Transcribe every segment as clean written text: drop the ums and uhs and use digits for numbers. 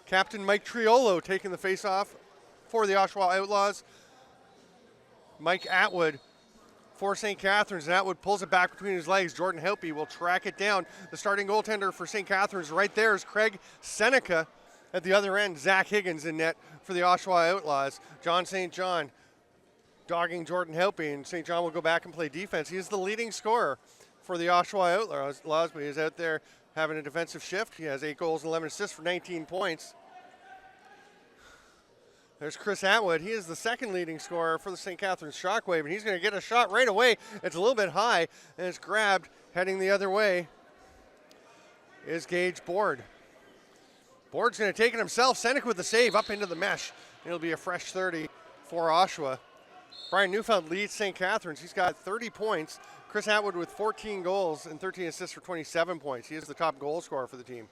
Captain Mike Triolo taking the face-off for the Oshawa Outlaws. Mike Atwood for St. Catharines, and Atwood pulls it back between his legs. Jordan Helpe will track it down. The starting goaltender for St. Catharines right there is Craig Seneca. At the other end, Zach Higgins in net for the Oshawa Outlaws. John St. John dogging Jordan Helpe, and St. John will go back and play defense. He is the leading scorer for the Oshawa Outlaws, but he is out there having a defensive shift. He has 8 goals and 11 assists for 19 points. There's Chris Atwood. He is the second leading scorer for the St. Catharines ShockWave, and he's going to get a shot right away. It's a little bit high, and it's grabbed. Heading the other way is Gage Board. Board's going to take it himself. Seneca with the save up into the mesh. It'll be a fresh 30 for Oshawa. Brian Neufeld leads St. Catharines. He's got 30 points. Chris Atwood with 14 goals and 13 assists for 27 points. He is the top goal scorer for the team.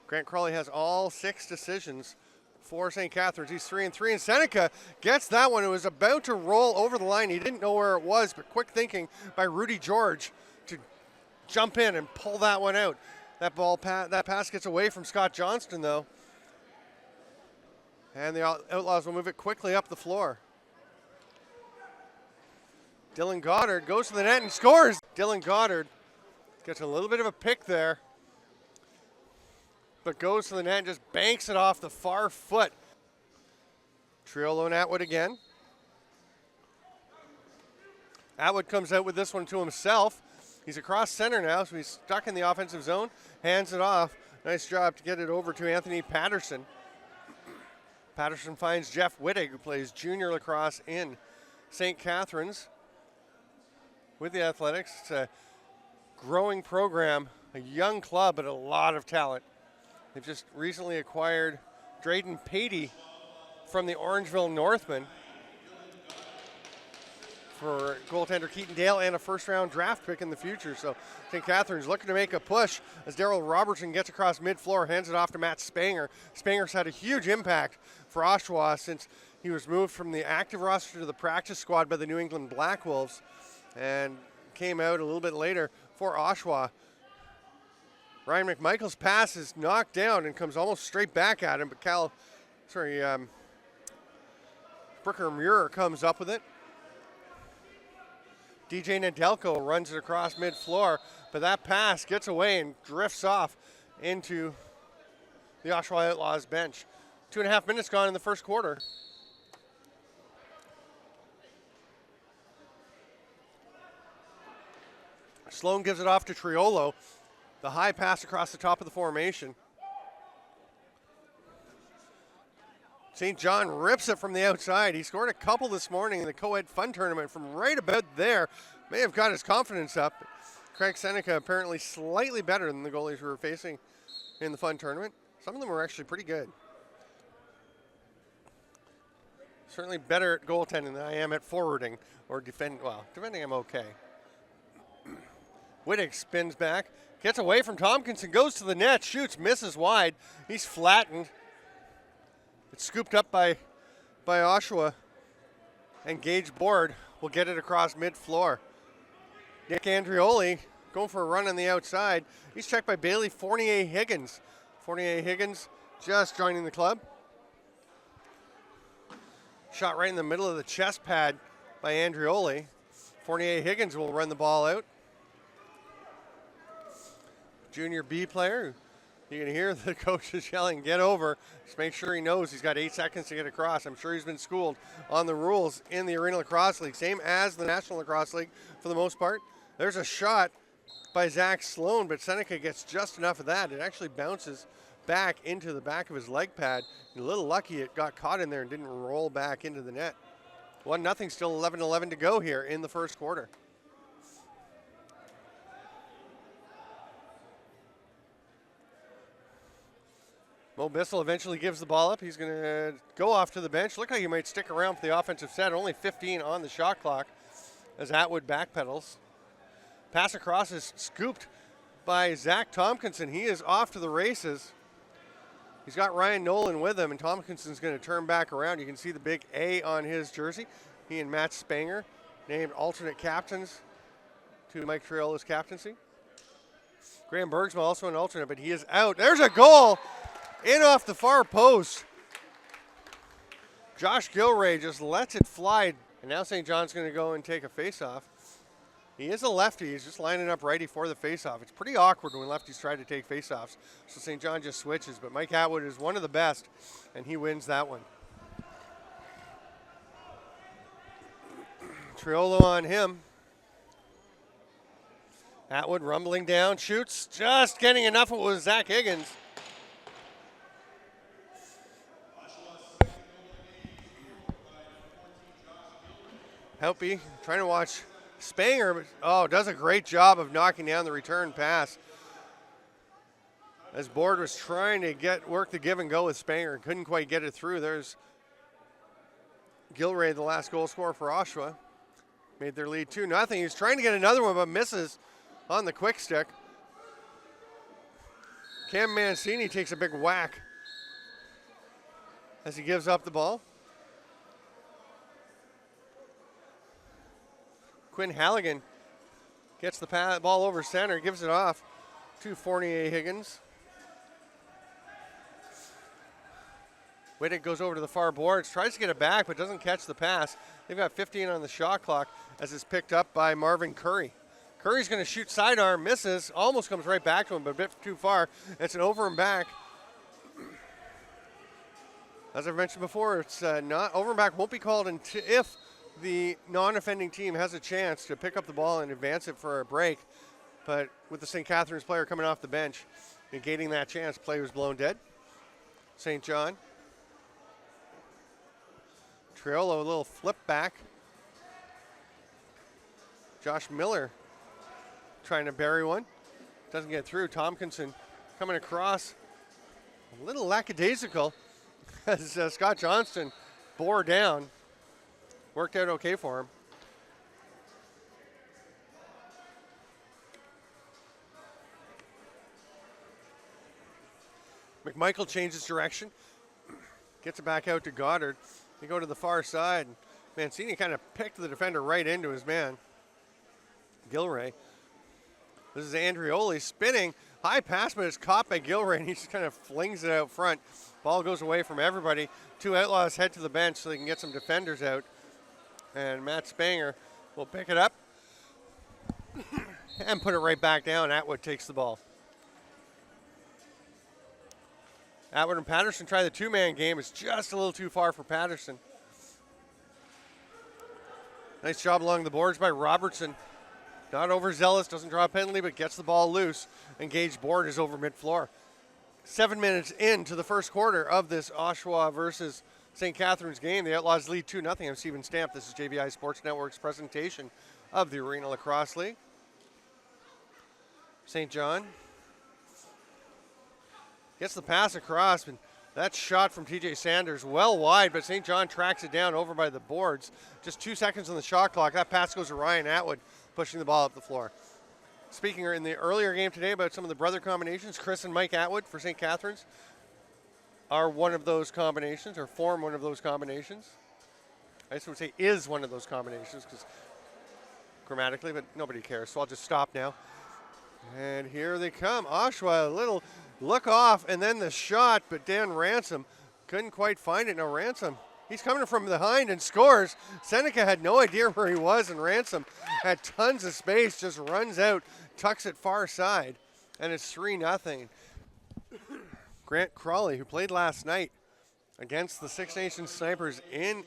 Grant Crawley has all 6 decisions for St. Catharines. He's 3-3, and Seneca gets that one. It was about to roll over the line. He didn't know where it was, but quick thinking by Rudy George to jump in and pull that one out. That pass gets away from Scott Johnston, though. And the Outlaws will move it quickly up the floor. Dylan Goddard goes to the net and scores. Dylan Goddard gets a little bit of a pick there, but goes to the net and just banks it off the far foot. Triolo and Atwood again. Atwood comes out with this one to himself. He's across center now, so he's stuck in the offensive zone. Hands it off. Nice job to get it over to Anthony Patterson. Patterson finds Jeff Wittig, who plays junior lacrosse in St. Catharines with the Athletics. It's a growing program, a young club, but a lot of talent. They've just recently acquired Drayden Patey from the Orangeville Northmen for goaltender Keaton Dale and a first-round draft pick in the future. So St. Catharines looking to make a push as Daryl Robertson gets across mid-floor, hands it off to Matt Spanger. Spanger's had a huge impact for Oshawa since he was moved from the active roster to the practice squad by the New England Black Wolves and came out a little bit later for Oshawa. Ryan McMichael's pass is knocked down and comes almost straight back at him, but Brooker Muir comes up with it. DJ Nedelko runs it across mid-floor, but that pass gets away and drifts off into the Oshawa Outlaws bench. 2.5 minutes gone in the first quarter. Sloan gives it off to Triolo. The high pass across the top of the formation. St. John rips it from the outside. He scored a couple this morning in the co-ed fun tournament from right about there. May have got his confidence up. Craig Seneca apparently slightly better than the goalies we were facing in the fun tournament. Some of them were actually pretty good. Certainly better at goaltending than I am at forwarding or defending. Well, defending I'm okay. Wittig spins back, gets away from Tompkinson, goes to the net, shoots, misses wide. He's flattened. It's scooped up by Oshawa, and Gage Board will get it across mid-floor. Nick Andrioli going for a run on the outside. He's checked by Bailey Fournier-Higgins. Fournier-Higgins just joining the club. Shot right in the middle of the chest pad by Andrioli. Fournier-Higgins will run the ball out. Junior B player. You can hear the coach is yelling, get over. Just make sure he knows he's got 8 seconds to get across. I'm sure he's been schooled on the rules in the Arenalacrosseleague, same as the National Lacrosse League for the most part. There's a shot by Zach Sloan, but Seneca gets just enough of that. It actually bounces back into the back of his leg pad. A little lucky it got caught in there and didn't roll back into the net. 1-0, still 11-11 to go here in the first quarter. Mo Bissell eventually gives the ball up. He's going to go off to the bench. Look like he might stick around for the offensive set. Only 15 on the shot clock as Atwood backpedals. Pass across is scooped by Zach Tompkinson. He is off to the races. He's got Ryan Nolan with him, and Tompkinson's going to turn back around. You can see the big A on his jersey. He and Matt Spanger named alternate captains to Mike Triolo's captaincy. Graham Bergsma also an alternate, but he is out. There's a goal in off the far post. Josh Gilray just lets it fly, and now St. John's going to go and take a face-off. He is a lefty. He's just lining up righty for the face-off. It's pretty awkward when lefties try to take face-offs, so St. John just switches, but Mike Atwood is one of the best, and he wins that one. Triolo on him. Atwood rumbling down, shoots, just getting enough of it with Zach Higgins. Helpy trying to watch Spanger, but does a great job of knocking down the return pass. As Board was trying to work the give and go with Spanger, couldn't quite get it through. There's Gilray, the last goal scorer for Oshawa. Made their lead 2-0. He's trying to get another one, but misses on the quick stick. Cam Mancini takes a big whack as he gives up the ball. Quinn Halligan gets the ball over center, gives it off to Fournier Higgins. Whittick goes over to the far boards, tries to get it back, but doesn't catch the pass. They've got 15 on the shot clock as it's picked up by Marvin Curry. Curry's going to shoot sidearm, misses, almost comes right back to him, but a bit too far. It's an over and back. As I've mentioned before, it's not over and back won't be called if the non-offending team has a chance to pick up the ball and advance it for a break. But with the St. Catharines player coming off the bench, negating that chance, play was blown dead. St. John. Triolo, a little flip back. Josh Miller trying to bury one. Doesn't get through. Tompkinson coming across. A little lackadaisical as Scott Johnston bore down. Worked out okay for him. McMichael changes direction. Gets it back out to Goddard. They go to the far side. Mancini kind of picked the defender right into his man, Gilray. This is Andrioli spinning. High pass, but it's caught by Gilray, and he just kind of flings it out front. Ball goes away from everybody. Two Outlaws head to the bench so they can get some defenders out. And Matt Spanger will pick it up and put it right back down. Atwood takes the ball. Atwood and Patterson try the two-man game. It's just a little too far for Patterson. Nice job along the boards by Robertson. Not overzealous, doesn't draw a penalty, but gets the ball loose. Engaged board is over mid-floor. 7 minutes into the first quarter of this Oshawa versus St. Catharines game. The Outlaws lead 2-0. I'm Steven Stamp. This is JVI Sports Network's presentation of the Arenalacrosseleague. St. John gets the pass across, and that shot from TJ Sanders well wide, but St. John tracks it down over by the boards. Just 2 seconds on the shot clock. That pass goes to Ryan Atwood, pushing the ball up the floor. Speaking in the earlier game today about some of the brother combinations, Chris and Mike Atwood for St. Catharines are one of those combinations, or form one of those combinations. I just would say is one of those combinations, because grammatically, but nobody cares, so I'll just stop now. And here they come. Oshawa, a little look off, and then the shot, but Dan Ransom couldn't quite find it. Now Ransom, he's coming from behind and scores. Seneca had no idea where he was, and Ransom had tons of space, just runs out, tucks it far side, and it's 3-0. Grant Crawley, who played last night against the Six Nations Snipers in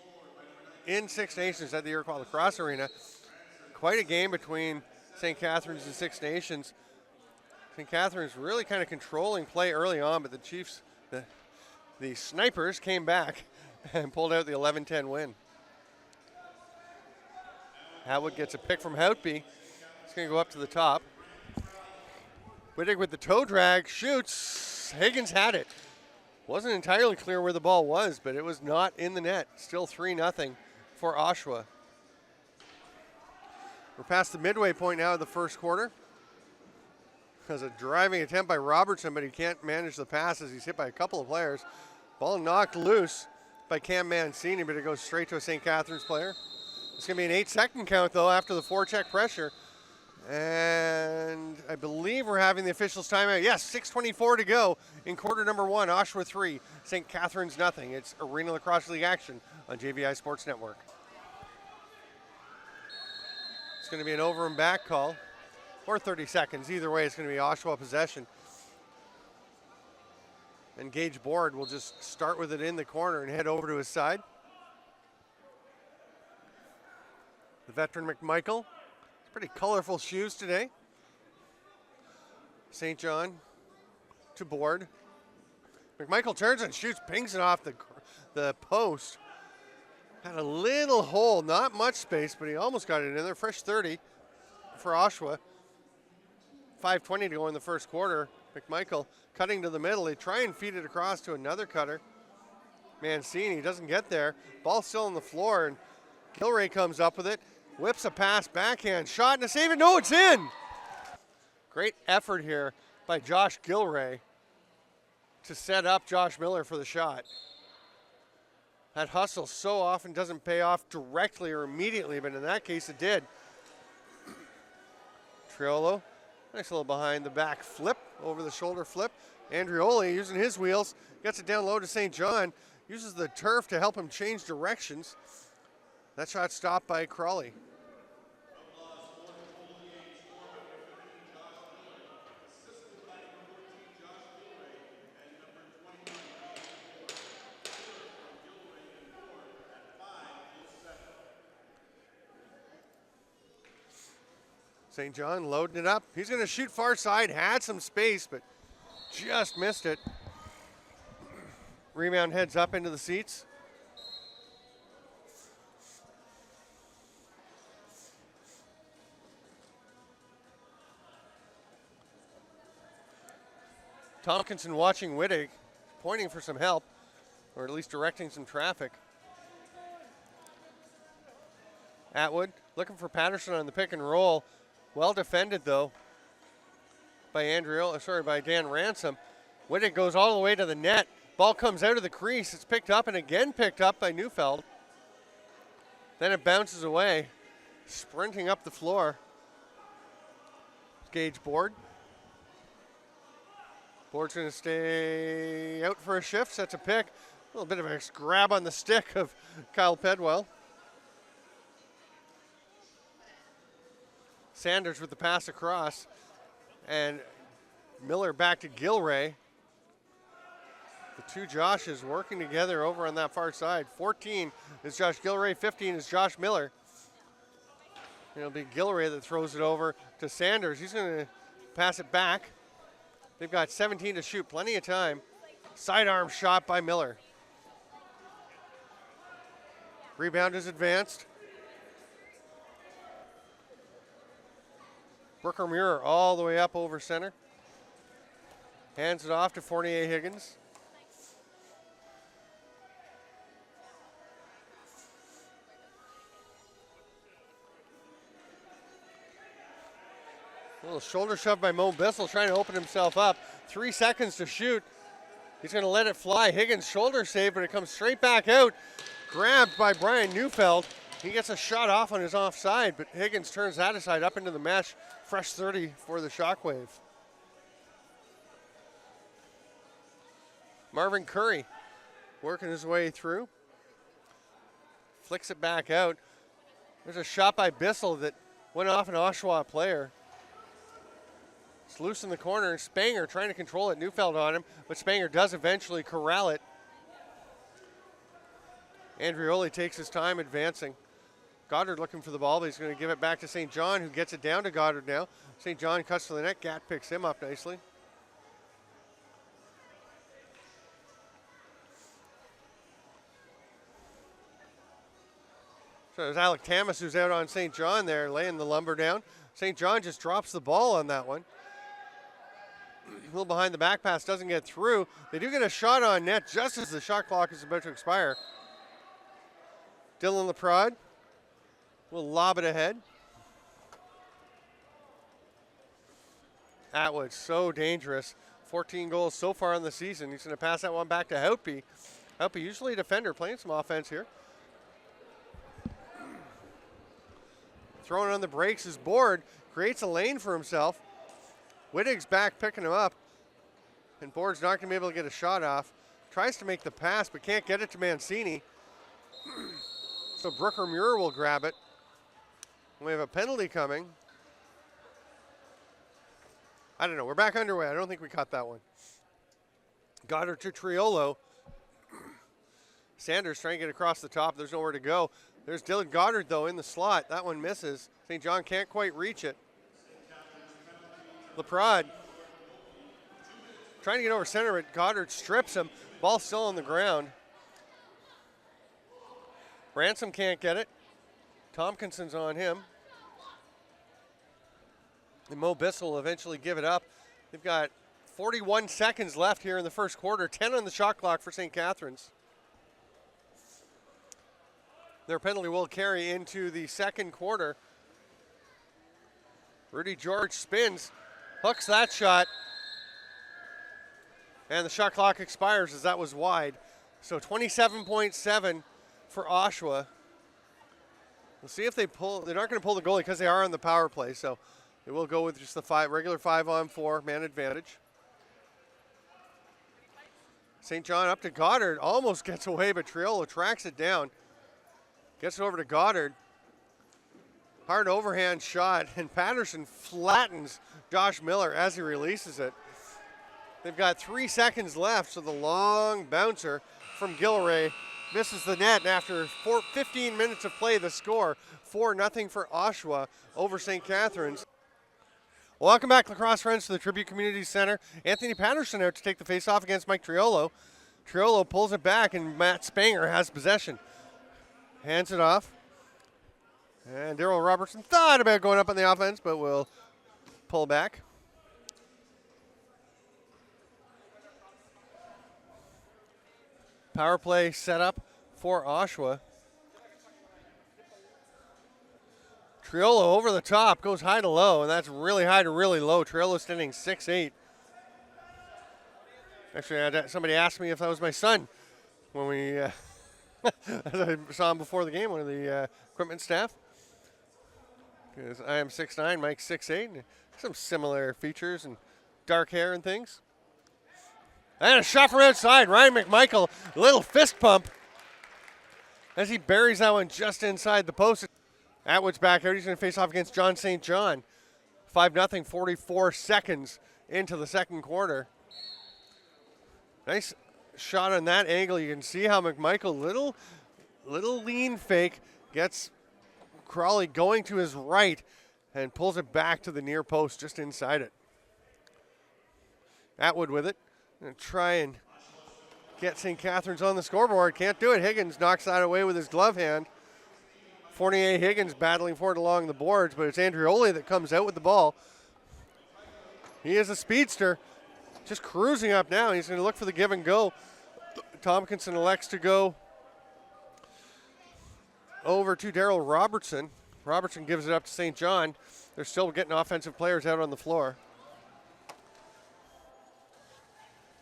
Six Nations at the Iroquois Lacrosse Arena. Quite a game between St. Catharines and Six Nations. St. Catharines really kind of controlling play early on, but the Chiefs, the Snipers came back and pulled out the 11-10 win. Atwood gets a pick from Houtby. It's going to go up to the top. Whittick with the toe drag, shoots. Higgins had it. Wasn't entirely clear where the ball was, but it was not in the net. Still 3-0 for Oshawa. We're past the midway point now of the first quarter. There's a driving attempt by Robertson, but he can't manage the pass as he's hit by a couple of players. Ball knocked loose by Cam Mancini, but it goes straight to a St. Catharines player. It's going to be an 8-second count, though, after the forecheck pressure. And I I believe we're having the officials timeout. Yes, 6:24 to go in quarter number 1. Oshawa 3, St. Catharines nothing. It's Arenalacrosseleague action on JVI Sports Network. It's going to be an over and back call, or 30 seconds. Either way, it's going to be Oshawa possession. And Gage Board will just start with it in the corner and head over to his side. The veteran McMichael. Pretty colorful shoes today. St. John to Board. McMichael turns and shoots, pings it off the post. Had a little hole, not much space, but he almost got it in there. Fresh 30 for Oshawa. 5:20 to go in the first quarter. McMichael cutting to the middle. They try and feed it across to another cutter. Mancini doesn't get there. Ball still on the floor, and Gilray comes up with it. Whips a pass, backhand shot, and a save it. No, it's in. Great effort here by Josh Gilray to set up Josh Miller for the shot. That hustle so often doesn't pay off directly or immediately, but in that case it did. Triolo, nice little behind the back flip, over the shoulder flip. Andrioli using his wheels, gets it down low to St. John, uses the turf to help him change directions. That shot stopped by Crawley. St. John loading it up. He's going to shoot far side, had some space, but just missed it. Rebound heads up into the seats. Tompkinson watching Wittig, pointing for some help, or at least directing some traffic. Atwood looking for Patterson on the pick and roll. Well defended though by Dan Ransom. Wittig goes all the way to the net. Ball comes out of the crease. It's picked up and again picked up by Neufeld. Then it bounces away, sprinting up the floor. Gage Board. Board's going to stay out for a shift, sets a pick. A little bit of a grab on the stick of Kyle Pedwell. Sanders with the pass across, and Miller back to Gilray. The two Joshes working together over on that far side. 14 is Josh Gilray, 15 is Josh Miller. It'll be Gilray that throws it over to Sanders. He's going to pass it back. They've got 17 to shoot, plenty of time. Sidearm shot by Miller. Rebound is advanced. Brooker Muir all the way up over center. Hands it off to Fournier Higgins. A little shoulder shove by Mo Bissell, trying to open himself up. 3 seconds to shoot. He's going to let it fly. Higgins shoulder save, but it comes straight back out. Grabbed by Brian Neufeld. He gets a shot off on his offside, but Higgins turns that aside up into the mesh. Fresh 30 for the ShockWave. Marvin Curry working his way through. Flicks it back out. There's a shot by Bissell that went off an Oshawa player. It's loose in the corner. Spanger trying to control it. Neufeld on him, but Spanger does eventually corral it. Andrioli takes his time advancing. Goddard looking for the ball, but he's going to give it back to St. John, who gets it down to Goddard now. St. John cuts to the net. Gatt picks him up nicely. So there's Alec Tamas, who's out on St. John there, laying the lumber down. St. John just drops the ball on that one. A little behind the back pass, doesn't get through. They do get a shot on net just as the shot clock is about to expire. Dylan Leprod will lob it ahead. Atwood, so dangerous. 14 goals so far in the season. He's going to pass that one back to Houtby. Houtby, usually a defender, playing some offense here. Throwing on the brakes, his Board creates a lane for himself. Wittig's back picking him up. And Board's not going to be able to get a shot off. Tries to make the pass, but can't get it to Mancini. So Brooker Muir will grab it. We have a penalty coming. I don't know. We're back underway. I don't think we caught that one. Goddard to Triolo. Sanders trying to get across the top. There's nowhere to go. There's Dylan Goddard, though, in the slot. That one misses. St. John can't quite reach it. Leprade trying to get over center, but Goddard strips him. Ball still on the ground. Ransom can't get it. Tompkinson's on him. And Mo Bissell will eventually give it up. They've got 41 seconds left here in the first quarter. 10 on the shot clock for St. Catharines. Their penalty will carry into the second quarter. Rudy George spins, hooks that shot. And the shot clock expires as that was wide. So 27.7 for Oshawa. We'll see if they pull. They're not going to pull the goalie because they are on the power play. So they will go with just the regular 5-on-4 man advantage. St. John up to Goddard. Almost gets away, but Triolo tracks it down. Gets it over to Goddard. Hard overhand shot, and Patterson flattens Josh Miller as he releases it. They've got 3 seconds left, so the long bouncer from Gilray misses the net. And after 15 minutes of play, the score 4-0 for Oshawa over St. Catharines. Welcome back, lacrosse friends, to the Tribute Community Center. Anthony Patterson out to take the face-off against Mike Triolo. Triolo pulls it back, and Matt Spanger has possession. Hands it off. And Daryl Robertson thought about going up on the offense, but will pull back. Power play set up for Oshawa. Triolo over the top, goes high to low, and that's really high to really low. Triolo standing 6'8". Actually, somebody asked me if that was my son when we, as I saw him before the game, one of the equipment staff. Because I am 6'9", Mike's 6'8", and some similar features and dark hair and things. And a shot from outside. Ryan McMichael, a little fist pump as he buries that one just inside the post. Atwood's back out. He's going to face off against John St. John. 5-0, 44 seconds into the second quarter. Nice shot on that angle. You can see how McMichael, little lean fake, gets Crawley going to his right and pulls it back to the near post just inside it. Atwood with it. Going to try and get St. Catharines on the scoreboard. Can't do it. Higgins knocks that away with his glove hand. Fournier Higgins battling for it along the boards, but it's Andrioli that comes out with the ball. He is a speedster, just cruising up now. He's going to look for the give and go. Tompkinson elects to go over to Daryl Robertson. Robertson gives it up to St. John. They're still getting offensive players out on the floor.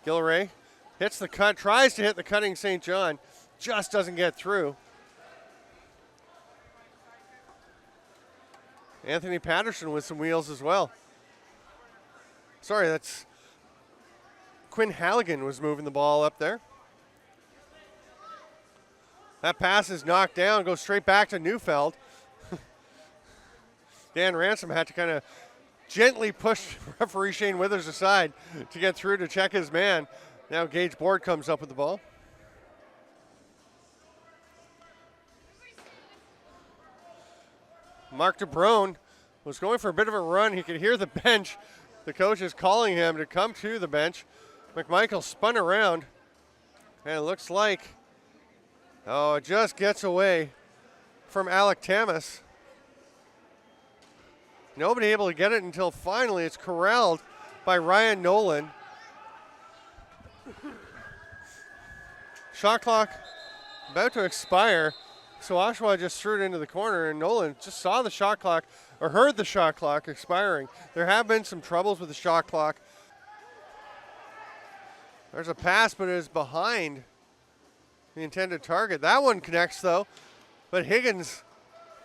Gilray hits the cut, tries to hit the cutting St. John, just doesn't get through. Anthony Patterson with some wheels as well. Sorry, that's Quinn Halligan was moving the ball up there. That pass is knocked down, goes straight back to Neufeld. Dan Ransom had to kind of gently push referee Shane Withers aside to get through to check his man. Now Gage Board comes up with the ball. Mark DeBrone was going for a bit of a run. He could hear the bench. The coach is calling him to come to the bench. McMichael spun around, and it looks like, it just gets away from Alec Tamas. Nobody able to get it until finally it's corralled by Ryan Nolan. Shot clock about to expire, so Oshawa just threw it into the corner, and Nolan just saw the shot clock, or heard the shot clock expiring. There have been some troubles with the shot clock. There's a pass, but it is behind the intended target. That one connects, though, but Higgins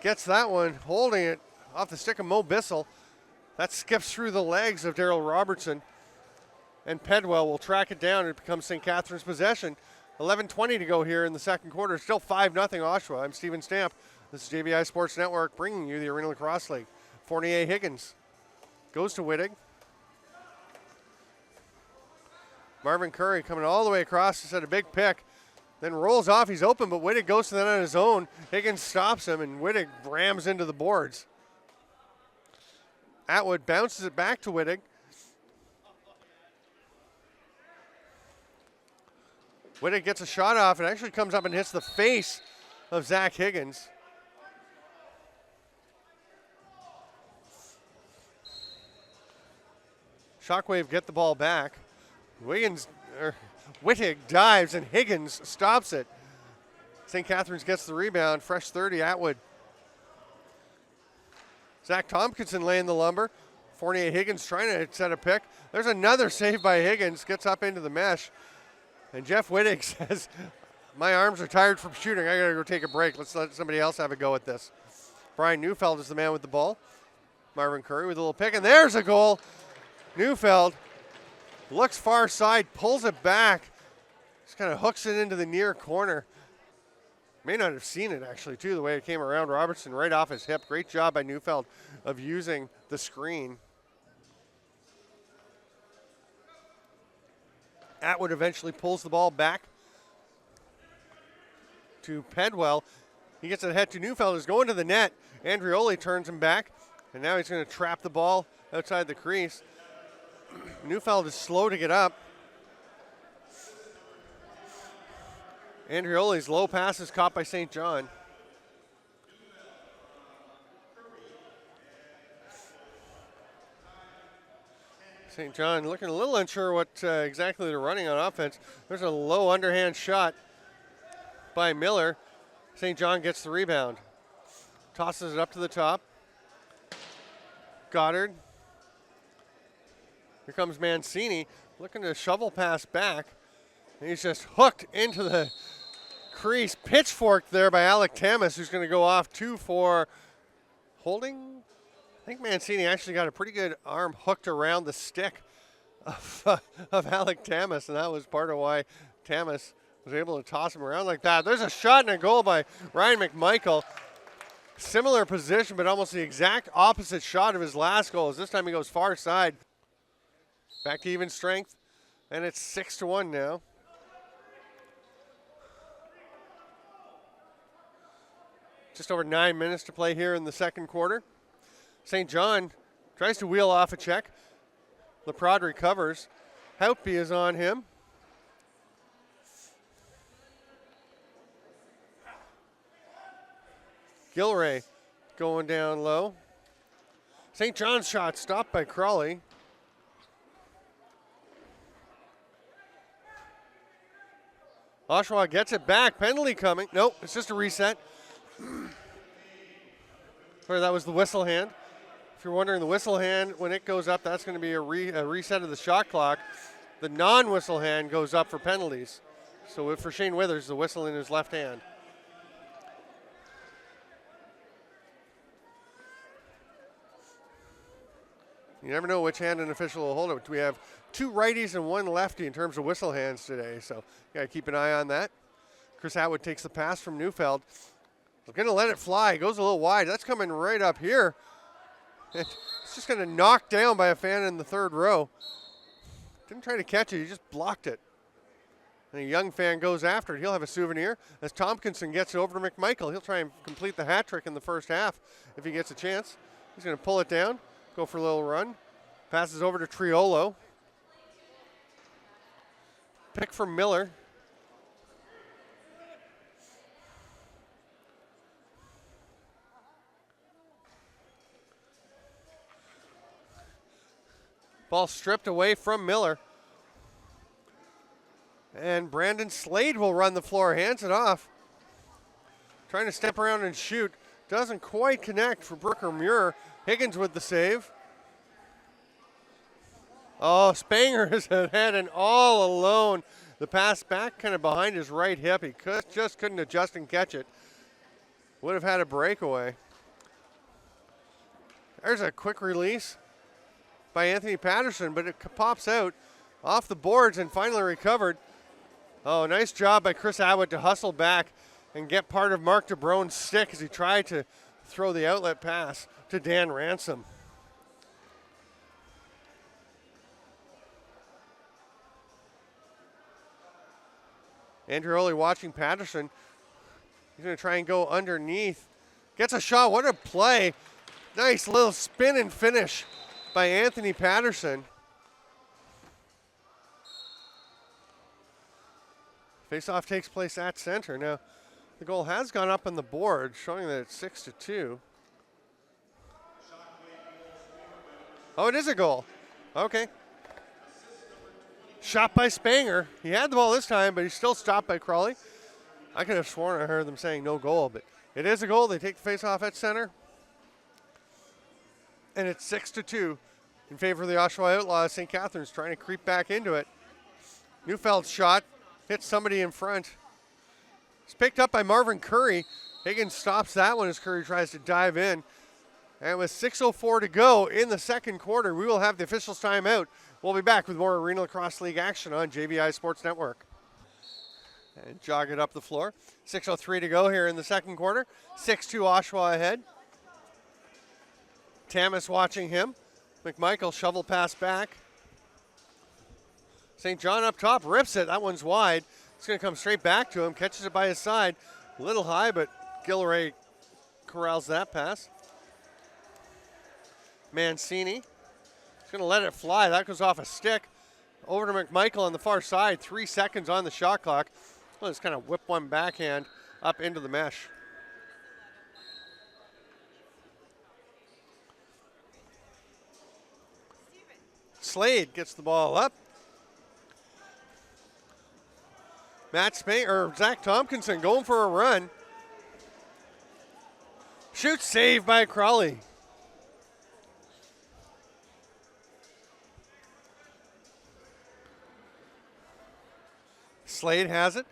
gets that one, holding it off the stick of Mo Bissell. That skips through the legs of Daryl Robertson. And Pedwell will track it down and it becomes St. Catharines' possession. 11:20 to go here in the second quarter. Still 5-0 Oshawa. I'm Steven Stamp. This is JVI Sports Network bringing you the Arenalacrosseleague. Fournier Higgins goes to Wittig. Marvin Curry coming all the way across to set a big pick. Then rolls off. He's open, but Wittig goes to that on his own. Higgins stops him, and Wittig rams into the boards. Atwood bounces it back to Wittig. Wittig gets a shot off. It actually comes up and hits the face of Zach Higgins. ShockWave get the ball back. Wittig dives and Higgins stops it. St. Catharines gets the rebound. Fresh 30, Atwood. Zach Tompkinson laying the lumber. Fournier Higgins trying to set a pick. There's another save by Higgins. Gets up into the mesh. And Jeff Wittig says, my arms are tired from shooting. I got to go take a break. Let's let somebody else have a go at this. Brian Neufeld is the man with the ball. Marvin Curry with a little pick. And there's a goal. Neufeld looks far side, pulls it back. Just kind of hooks it into the near corner. May not have seen it actually too, the way it came around Robertson right off his hip. Great job by Neufeld of using the screen. Atwood eventually pulls the ball back to Pedwell. He gets it ahead to Neufeld, who's going to the net. Andrioli turns him back, and now he's going to trap the ball outside the crease. Neufeld is slow to get up. Andrioli's low pass is caught by St. John. St. John looking a little unsure what exactly they're running on offense. There's a low underhand shot by Miller. St. John gets the rebound. Tosses it up to the top. Goddard. Here comes Mancini looking to shovel pass back. He's just hooked into the crease. Pitchfork there by Alec Tamas, who's going to go off 2 for holding. I think Mancini actually got a pretty good arm hooked around the stick of Alec Tamas, and that was part of why Tamas was able to toss him around like that. There's a shot and a goal by Ryan McMichael. Similar position, but almost the exact opposite shot of his last goal. This time he goes far side. Back to even strength, and it's 6-1 now. Just over 9 minutes to play here in the second quarter. St. John tries to wheel off a check. Leprade recovers. Houtby is on him. Gilray going down low. St. John's shot stopped by Crawley. Oshawa gets it back. Penalty coming. Nope, it's just a reset. Sorry, that was the whistle hand. If you're wondering, the whistle hand, when it goes up, that's going to be a reset of the shot clock. The non-whistle hand goes up for penalties. So for Shane Withers, the whistle in his left hand. You never know which hand an official will hold it. We have 2 righties and 1 lefty in terms of whistle hands today, so you got to keep an eye on that. Chris Atwood takes the pass from Neufeld. We're going to let it fly. Goes a little wide. That's coming right up here. It's just going to knock down by a fan in the third row. Didn't try to catch it. He just blocked it. And a young fan goes after it. He'll have a souvenir. As Tompkinson gets it over to McMichael, he'll try and complete the hat trick in the first half if he gets a chance. He's going to pull it down, go for a little run. Passes over to Triolo. Pick from Miller. Ball stripped away from Miller. And Brandon Slade will run the floor, hands it off. Trying to step around and shoot. Doesn't quite connect for Brooker Muir. Higgins with the save. Oh, Spanger has had an all alone. The pass back kind of behind his right hip. He just couldn't adjust and catch it. Would have had a breakaway. There's a quick release. by Anthony Patterson, but it pops out off the boards and finally recovered. Oh, nice job by Chris Atwood to hustle back and get part of Mark DeBrone's stick as he tried to throw the outlet pass to Dan Ransom. Andrew Oley watching Patterson. He's going to try and go underneath. Gets a shot. What a play. Nice little spin and finish by Anthony Patterson. Faceoff takes place at center. Now, the goal has gone up on the board, showing that it's 6-2. Oh, it is a goal. Okay. Shot by Spanger. He had the ball this time, but he's still stopped by Crawley. I could have sworn I heard them saying no goal, but it is a goal. They take the faceoff at center. And it's 6-2 in favor of the Oshawa Outlaws. St. Catharines trying to creep back into it. Neufeld's shot hits somebody in front. It's picked up by Marvin Curry. Higgins stops that one as Curry tries to dive in. And with 6:04 to go in the second quarter, we will have the officials' timeout. We'll be back with more Arenalacrosseleague action on JVI Sports Network. And jog it up the floor. 6:03 to go here in the second quarter. 6-2 Oshawa ahead. Tamas watching him. McMichael shovel pass back. St. John up top, rips it. That one's wide. It's going to come straight back to him. Catches it by his side. A little high, but Gilray corrals that pass. Mancini. He's going to let it fly. That goes off a stick. Over to McMichael on the far side. 3 seconds on the shot clock. Well, just kind of whip one backhand up into the mesh. Slade gets the ball up. Zach Tompkinson going for a run. Shoot saved by Crawley. Slade has it.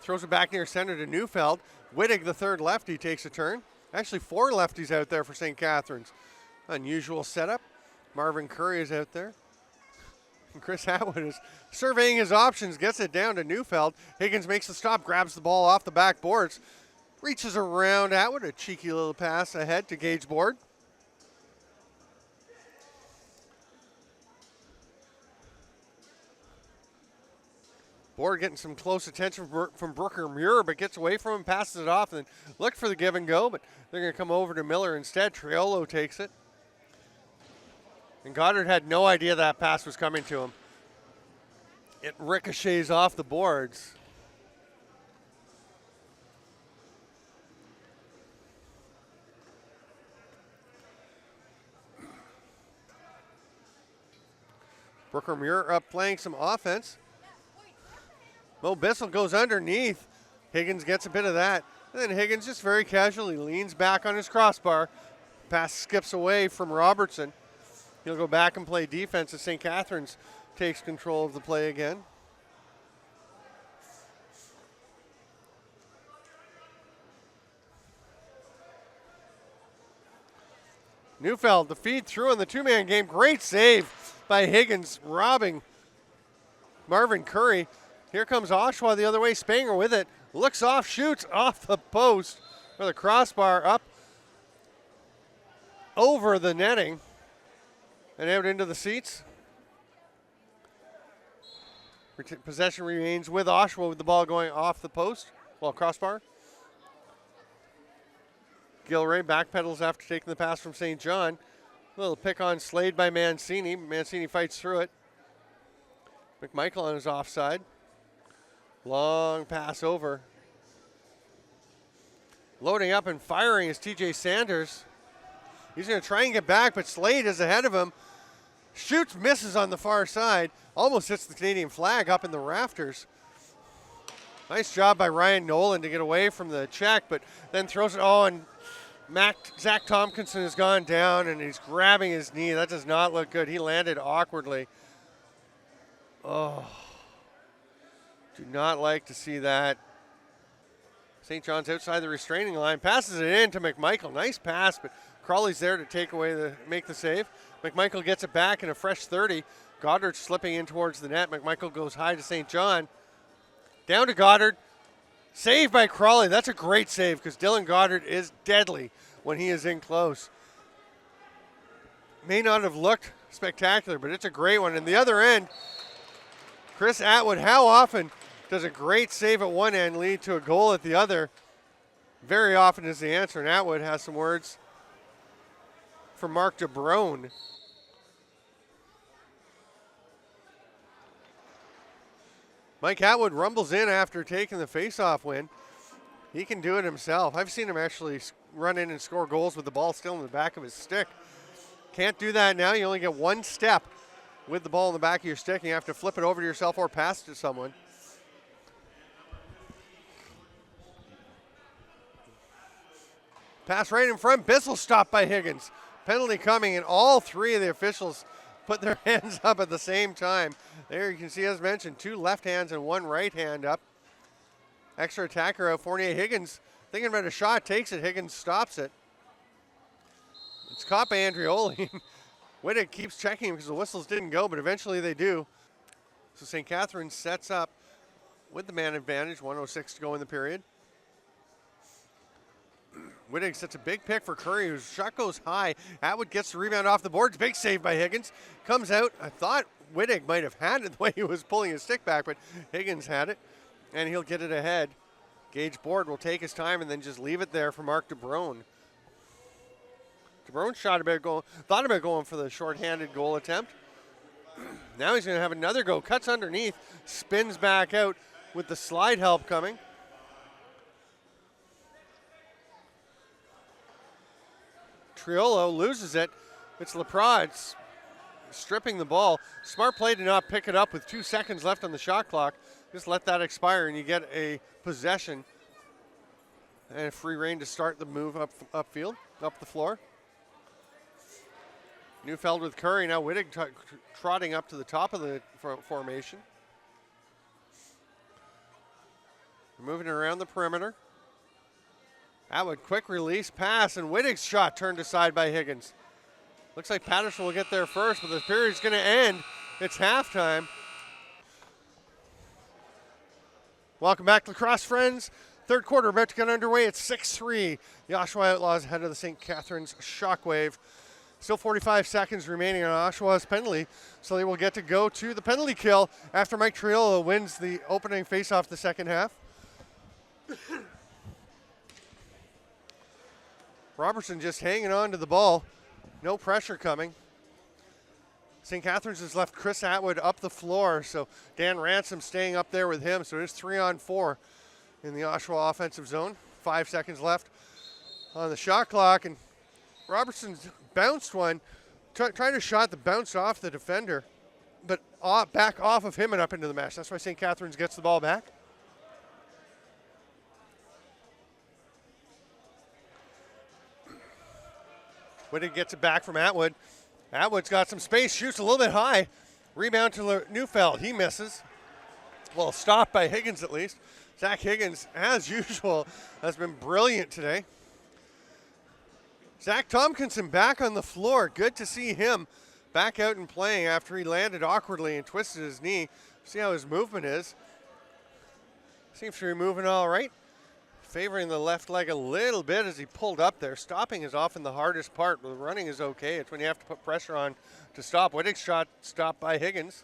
Throws it back near center to Neufeld. Wittig, the third lefty, takes a turn. Actually, 4 lefties out there for St. Catharines. Unusual setup. Marvin Curry is out there. And Chris Atwood is surveying his options, gets it down to Neufeld. Higgins makes the stop, grabs the ball off the back boards. Reaches around Atwood, a cheeky little pass ahead to Gage Board. Board getting some close attention from Brooker Muir, but gets away from him, passes it off, and then looked for the give and go, but they're going to come over to Miller instead. Triolo takes it. And Goddard had no idea that pass was coming to him. It ricochets off the boards. Brooker Muir up playing some offense. Mo Bissell goes underneath. Higgins gets a bit of that. And then Higgins just very casually leans back on his crossbar. Pass skips away from Robertson. He'll go back and play defense as St. Catharines takes control of the play again. Neufeld, the feed through in the two-man game. Great save by Higgins, robbing Marvin Curry. Here comes Oshawa the other way. Spanger with it. Looks off, shoots off the post for the crossbar up over the netting and out into the seats. Possession remains with Oshawa with the ball going off the post. Well, crossbar. Gilray backpedals after taking the pass from St. John. A little pick on Slade by Mancini. Mancini fights through it. McMichael on his offside. Long pass over. Loading up and firing is TJ Sanders. He's going to try and get back, but Slade is ahead of him. Shoots, misses on the far side. Almost hits the Canadian flag up in the rafters. Nice job by Ryan Nolan to get away from the check, but then throws it. Oh, and Zach Tompkinson has gone down, and he's grabbing his knee. That does not look good. He landed awkwardly. Oh, do not like to see that. St. John's outside the restraining line. Passes it in to McMichael. Nice pass, but Crawley's there to take away make the save. McMichael gets it back in a fresh 30. Goddard slipping in towards the net. McMichael goes high to St. John. Down to Goddard. Saved by Crawley. That's a great save because Dylan Goddard is deadly when he is in close. May not have looked spectacular, but it's a great one. And the other end, Chris Atwood, how often does a great save at one end lead to a goal at the other? Very often is the answer, and Atwood has some words for Mark DeBrone. Mike Atwood rumbles in after taking the faceoff win. He can do it himself. I've seen him actually run in and score goals with the ball still in the back of his stick. Can't do that now. You only get one step with the ball in the back of your stick. You have to flip it over to yourself or pass it to someone. Pass right in front. Bissell stopped by Higgins. Penalty coming, and all three of the officials put their hands up at the same time. There you can see, as mentioned, two left hands and one right hand up. Extra attacker out. Fournier Higgins thinking about a shot, takes it. Higgins stops it. It's caught by Andrioli. Wittig keeps checking because the whistles didn't go, but eventually they do. So St. Catharines sets up with the man advantage, 1:06 to go in the period. Wittig sets a big pick for Curry, whose shot goes high. Atwood gets the rebound off the boards. Big save by Higgins. Comes out. I thought Wittig might have had it the way he was pulling his stick back, but Higgins had it, and he'll get it ahead. Gage Board will take his time and then just leave it there for Mark DeBrone. DeBrone thought about going for the short-handed goal attempt. Now he's going to have another go. Cuts underneath, spins back out with the slide help coming. Triolo loses it. It's Laprade stripping the ball. Smart play to not pick it up with 2 seconds left on the shot clock. Just let that expire and you get a possession and a free rein to start the move upfield, up the floor. Neufeld with Curry. Now Wittig trotting up to the top of the formation. Moving around the perimeter. Atwood, quick release pass, and Wittig's shot turned aside by Higgins. Looks like Patterson will get there first, but the period's going to end. It's halftime. Welcome back, lacrosse friends. Third quarter about to get underway. It's 6-3. The Oshawa Outlaws ahead of the St. Catharines ShockWave. Still 45 seconds remaining on Oshawa's penalty, so they will get to go to the penalty kill after Mike Triolo wins the opening faceoff the second half. Robertson just hanging on to the ball. No pressure coming. St. Catharines has left Chris Atwood up the floor, so Dan Ransom staying up there with him. So it is 3-on-4 in the Oshawa offensive zone. 5 seconds left on the shot clock, and Robertson's bounced one, tried a shot that bounced off the defender, but back off of him and up into the mesh. That's why St. Catharines gets the ball back. Wittig gets it back from Atwood. Atwood's got some space, shoots a little bit high. Rebound to Neufeld. He misses. Well, stopped by Higgins at least. Zach Higgins, as usual, has been brilliant today. Zach Tompkinson back on the floor. Good to see him back out and playing after he landed awkwardly and twisted his knee. See how his movement is. Seems to be moving all right. Favoring the left leg a little bit as he pulled up there. Stopping is often the hardest part, but running is okay. It's when you have to put pressure on to stop. Wittig's shot stopped by Higgins.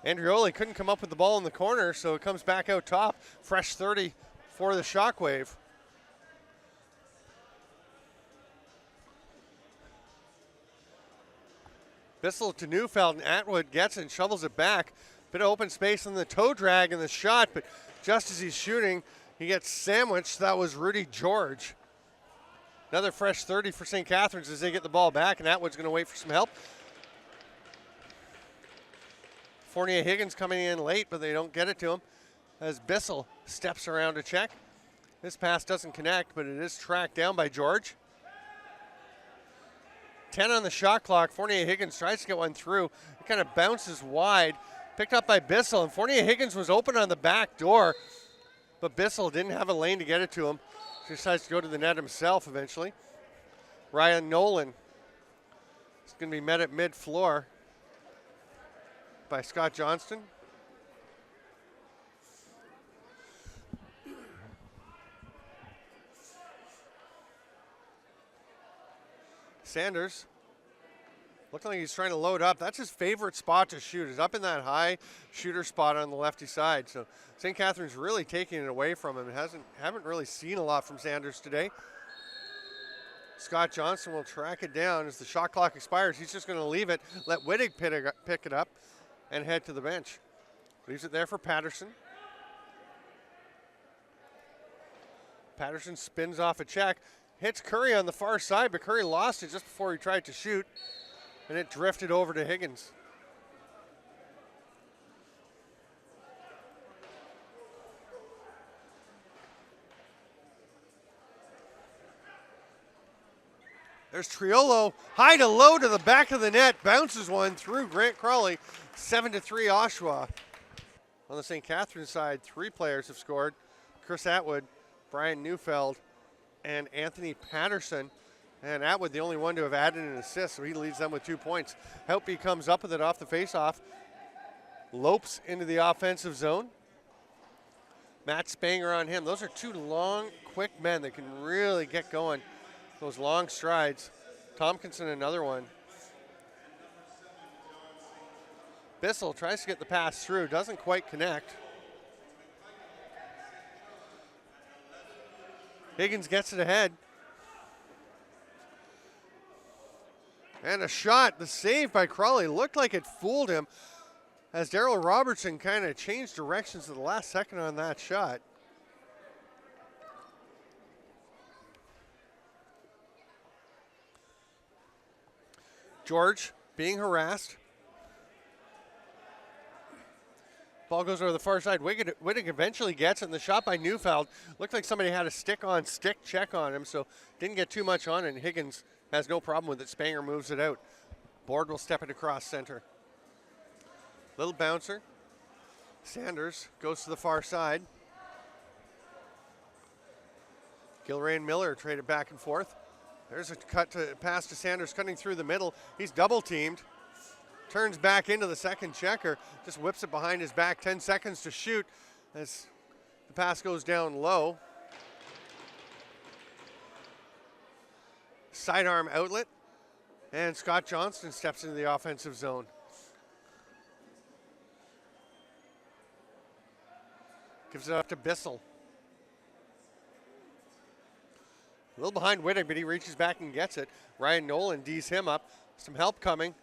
Andrioli couldn't come up with the ball in the corner, so it comes back out top. Fresh 30 for the ShockWave. Bissell to Neufeld, and Atwood gets it and shovels it back. Bit of open space on the toe drag and the shot, but just as he's shooting, he gets sandwiched. That was Rudy George. Another fresh 30 for St. Catharines as they get the ball back, and Atwood's going to wait for some help. Fournier Higgins coming in late, but they don't get it to him as Bissell steps around to check. This pass doesn't connect, but it is tracked down by George. 10 on the shot clock. Fournier Higgins tries to get one through. It kind of bounces wide. Picked up by Bissell, and Fournier Higgins was open on the back door, but Bissell didn't have a lane to get it to him. He decides to go to the net himself eventually. Ryan Nolan going to be met at mid-floor by Scott Johnston. Sanders, looking like he's trying to load up. That's his favorite spot to shoot, is up in that high shooter spot on the lefty side. So St. Catharines really taking it away from him. Haven't really seen a lot from Sanders today. Scott Johnston will track it down as the shot clock expires. He's just going to leave it, let Wittig pick it up, and head to the bench. Leaves it there for Patterson. Patterson spins off a check, hits Curry on the far side, but Curry lost it just before he tried to shoot, and it drifted over to Higgins. There's Triolo, high to low to the back of the net, bounces one through Grant Crawley, 7-3 Oshawa. On the St. Catharines side, 3 players have scored. Chris Atwood, Brian Neufeld, and Anthony Patterson. And Atwood, the only one to have added an assist, so he leads them with 2 points. Helpy comes up with it off the faceoff, lopes into the offensive zone. Matt Spanger on him. Those are 2 long, quick men that can really get going. Those long strides. Tompkinson, another one. Bissell tries to get the pass through, doesn't quite connect. Higgins gets it ahead. And a shot, the save by Crawley looked like it fooled him as Daryl Robertson kind of changed directions at the last second on that shot. George being harassed. Ball goes over the far side. Wittig eventually gets it, and the shot by Neufeld looked like somebody had a stick check on him, so didn't get too much on it, and Higgins has no problem with it. Spanger moves it out. Board will step it across center. Little bouncer. Sanders goes to the far side. Gilray and Miller trade it back and forth. There's a pass to Sanders cutting through the middle. He's double teamed. Turns back into the second checker. Just whips it behind his back. 10 seconds to shoot as the pass goes down low. Sidearm outlet. And Scott Johnston steps into the offensive zone. Gives it up to Bissell. A little behind Wittig, but he reaches back and gets it. Ryan Nolan D's him up. Some help coming.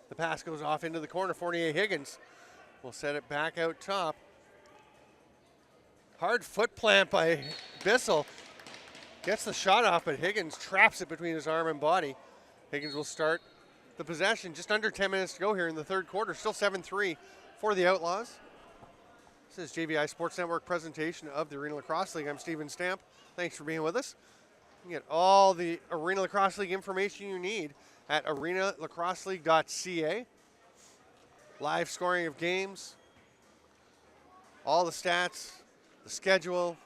The pass goes off into the corner. Fournier Higgins will set it back out top. Hard foot plant by Bissell. Gets the shot off, but Higgins traps it between his arm and body. Higgins will start the possession. Just under 10 minutes to go here in the third quarter. Still 7-3 for the Outlaws. This is JVI Sports Network presentation of the Arena Lacrosse League. I'm Steven Stamp. Thanks for being with us. You can get all the Arena Lacrosse League information you need at arenalacrosseleague.ca. Live scoring of games, all the stats, the schedule.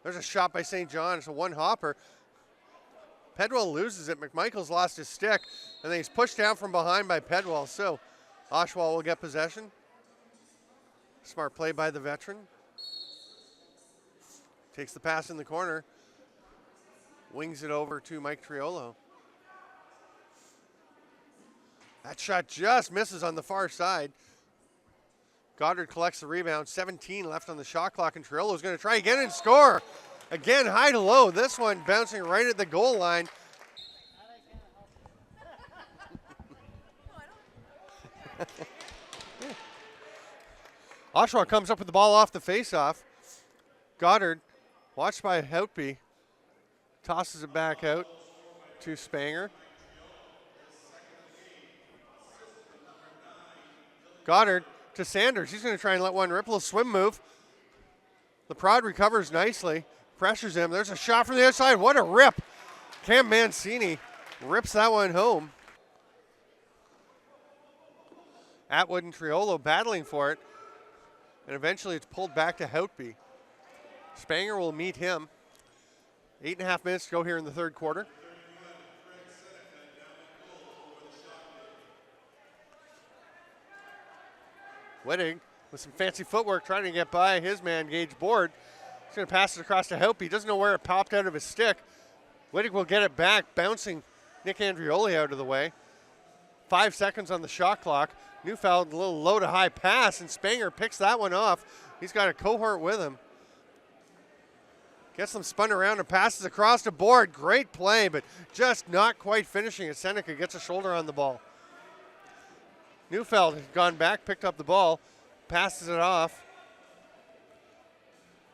There's a shot by St. John. It's a one-hopper. Pedwell loses it. McMichael's lost his stick, and then he's pushed down from behind by Pedwell. So Oshawa will get possession. Smart play by the veteran. Takes the pass in the corner. Wings it over to Mike Triolo. That shot just misses on the far side. Goddard collects the rebound. 17 left on the shot clock, and Triolo's going to try again and score. Again, high to low. This one bouncing right at the goal line. Oshawa comes up with the ball off the faceoff. Goddard, watched by Helpy, tosses it back out to Spanger. Goddard to Sanders. He's going to try and let one rip. A little swim move. The prod recovers nicely. Pressures him. There's a shot from the outside. What a rip. Cam Mancini rips that one home. Atwood and Triolo battling for it. And eventually it's pulled back to Houtby. Spanger will meet him. 8.5 minutes to go here in the third quarter. Wittig with some fancy footwork trying to get by his man, Gage Board. He's going to pass it across to Hope. He doesn't know where it popped out of his stick. Wittig will get it back, bouncing Nick Andrioli out of the way. 5 seconds on the shot clock. Neufeld, a little low to high pass, and Spanger picks that one off. He's got a cohort with him. Gets them spun around and passes across the board. Great play, but just not quite finishing as Seneca gets a shoulder on the ball. Neufeld has gone back, picked up the ball, passes it off.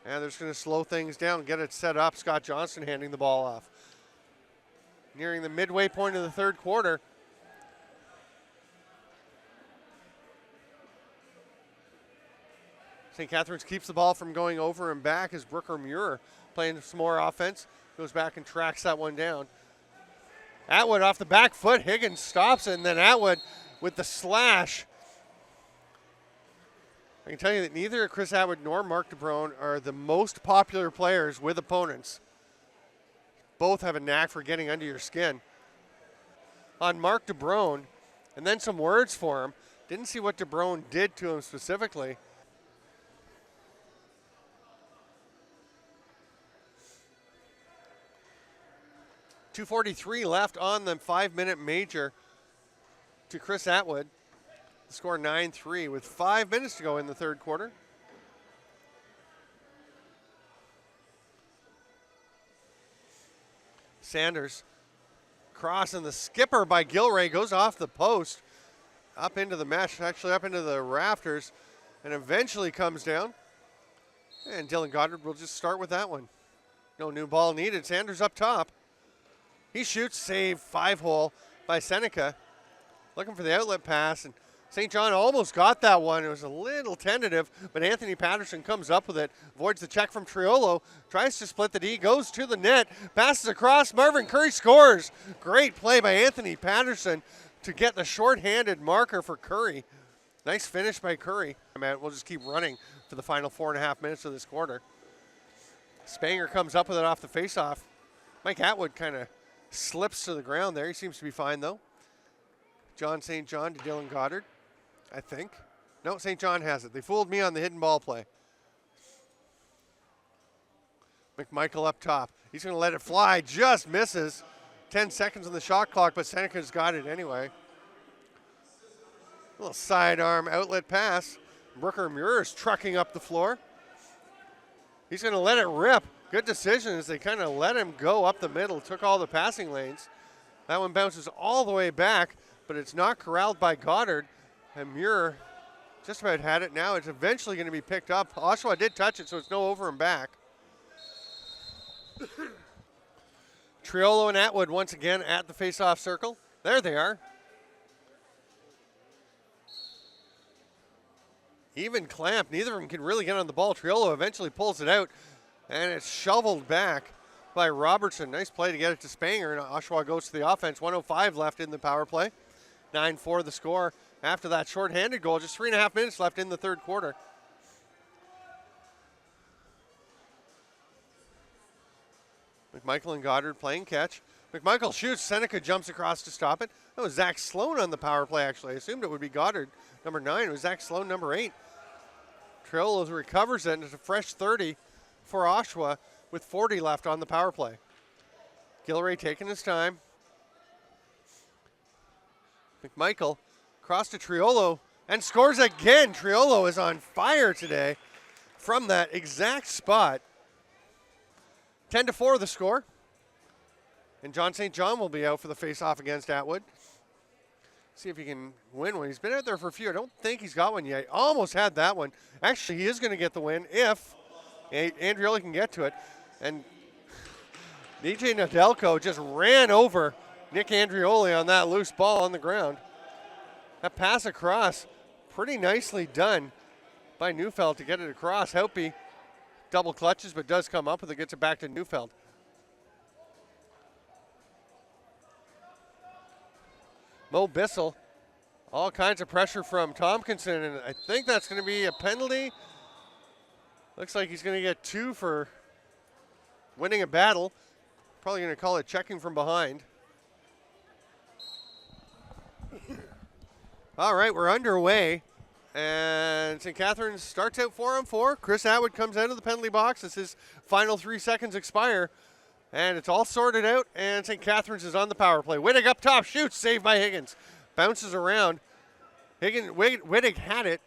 And they're just going to slow things down, get it set up. Scott Johnston handing the ball off. Nearing the midway point of the third quarter. St. Catharines keeps the ball from going over and back as Brooker Muir playing some more offense. Goes back and tracks that one down. Atwood off the back foot. Higgins stops it, and then Atwood with the slash. I can tell you that neither Chris Atwood nor Mark DeBrone are the most popular players with opponents. Both have a knack for getting under your skin. On Mark DeBrone, and then some words for him. Didn't see what DeBrone did to him specifically. .243 left on the 5-minute major to Chris Atwood. The score 9-3 with 5 minutes to go in the third quarter. Sanders cross, and the skipper by Gilray goes off the post, up into the mesh, actually up into the rafters, and eventually comes down. And Dylan Goddard will just start with that one. No new ball needed. Sanders up top. He shoots, save, 5-hole by Seneca. Looking for the outlet pass, and St. John almost got that one. It was a little tentative, but Anthony Patterson comes up with it, avoids the check from Triolo, tries to split the D, goes to the net, passes across, Marvin Curry scores. Great play by Anthony Patterson to get the shorthanded marker for Curry. Nice finish by Curry. We'll just keep running for the final 4.5 minutes of this quarter. Spanger comes up with it off the faceoff. Mike Atwood kind of slips to the ground there. He seems to be fine, though. John St. John to Dylan Goddard, I think. No, St. John has it. They fooled me on the hidden ball play. McMichael up top. He's going to let it fly. Just misses. 10 seconds on the shot clock, but Seneca's got it anyway. A little sidearm outlet pass. Brooker Muir is trucking up the floor. He's going to let it rip. Good decision as they kind of let him go up the middle, took all the passing lanes. That one bounces all the way back, but it's not corralled by Goddard. And Muir just about had it now. It's eventually going to be picked up. Oshawa did touch it, so it's no over and back. Triolo and Atwood once again at the face-off circle. There they are. Even clamp. Neither of them can really get on the ball. Triolo eventually pulls it out, and it's shoveled back by Robertson. Nice play to get it to Spanger, and Oshawa goes to the offense. 1:05 left in the power play. 9-4 the score after that shorthanded goal. Just 3.5 minutes left in the third quarter. McMichael and Goddard playing catch. McMichael shoots. Seneca jumps across to stop it. That was Zach Sloan on the power play, actually. I assumed it would be Goddard, number 9. It was Zach Sloan, number 8. Triolo recovers it, and it's a fresh 30 for Oshawa with 40 left on the power play. Gilray taking his time. McMichael across to Triolo and scores again. Triolo is on fire today from that exact spot. 10-4 the score. And John St. John will be out for the face-off against Atwood. See if he can win one. He's been out there for a few. I don't think he's got one yet. Almost had that one. Actually, he is going to get the win if Andrioli can get to it. And DJ Nadelko just ran over Nick Andrioli on that loose ball on the ground. That pass across, pretty nicely done by Neufeld to get it across. Helpy double clutches, but does come up with it, gets it back to Neufeld. Mo Bissell, all kinds of pressure from Tompkinson, and I think that's going to be a penalty. Looks like he's going to get 2 for winning a battle. Probably going to call it checking from behind. All right, we're underway And St. Catharines starts out 4-on-4. Chris Atwood comes out of the penalty box as his final 3 seconds expire. And it's all sorted out, and St. Catharines is on the power play. Wittig up top, shoots, saved by Higgins. Bounces around. Wittig had it,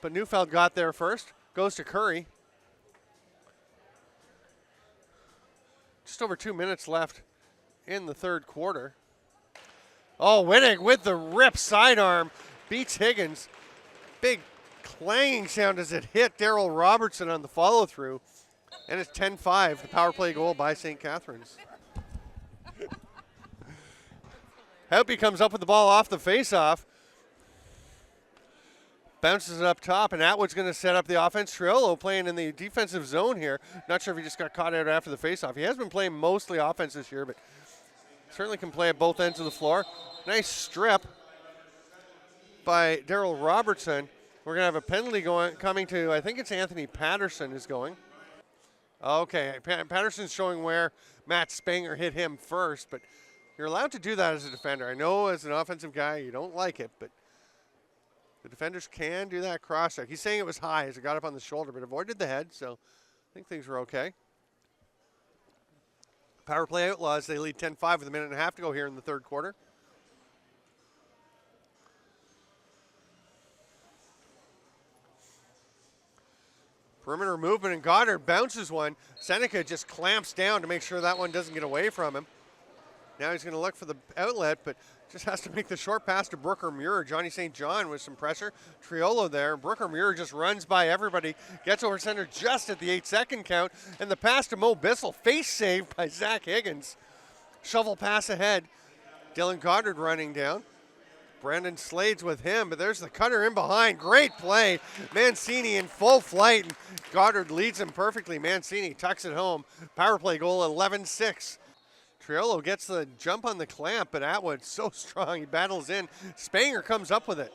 but Neufeld got there first. Goes to Curry. Just over 2 minutes left in the third quarter. Oh, Wittig with the rip sidearm. Beats Higgins. Big clanging sound as it hit Daryl Robertson on the follow-through. And it's 10-5, the power play goal by St. Catharines. Helpy comes up with the ball off the face-off. Bounces it up top, and Atwood's going to set up the offense. Triolo playing in the defensive zone here. Not sure if he just got caught out after the face-off. He has been playing mostly offense this year, but certainly can play at both ends of the floor. Nice strip by Daryl Robertson. We're going to have a penalty coming to, I think it's Anthony Patterson is going. Okay, Patterson's showing where Matt Spanger hit him first, but you're allowed to do that as a defender. I know as an offensive guy you don't like it, but the defenders can do that cross-check. He's saying it was high as it got up on the shoulder, but avoided the head, so I think things were okay. Power play Outlaws, they lead 10-5 with a minute and a half to go here in the third quarter. Perimeter movement, and Goddard bounces one. Seneca just clamps down to make sure that one doesn't get away from him. Now he's going to look for the outlet, but just has to make the short pass to Brooker Muir. Johnny St. John with some pressure. Triolo there. Brooker Muir just runs by everybody, gets over center just at the 8-second count, and the pass to Mo Bissell, face saved by Zach Higgins. Shovel pass ahead. Dylan Goddard running down. Brandon Slade's with him, but there's the cutter in behind. Great play. Mancini in full flight, and Goddard leads him perfectly. Mancini tucks it home. Power play goal, 11-6. Triolo gets the jump on the clamp, but Atwood so strong, he battles in. Spanger comes up with it.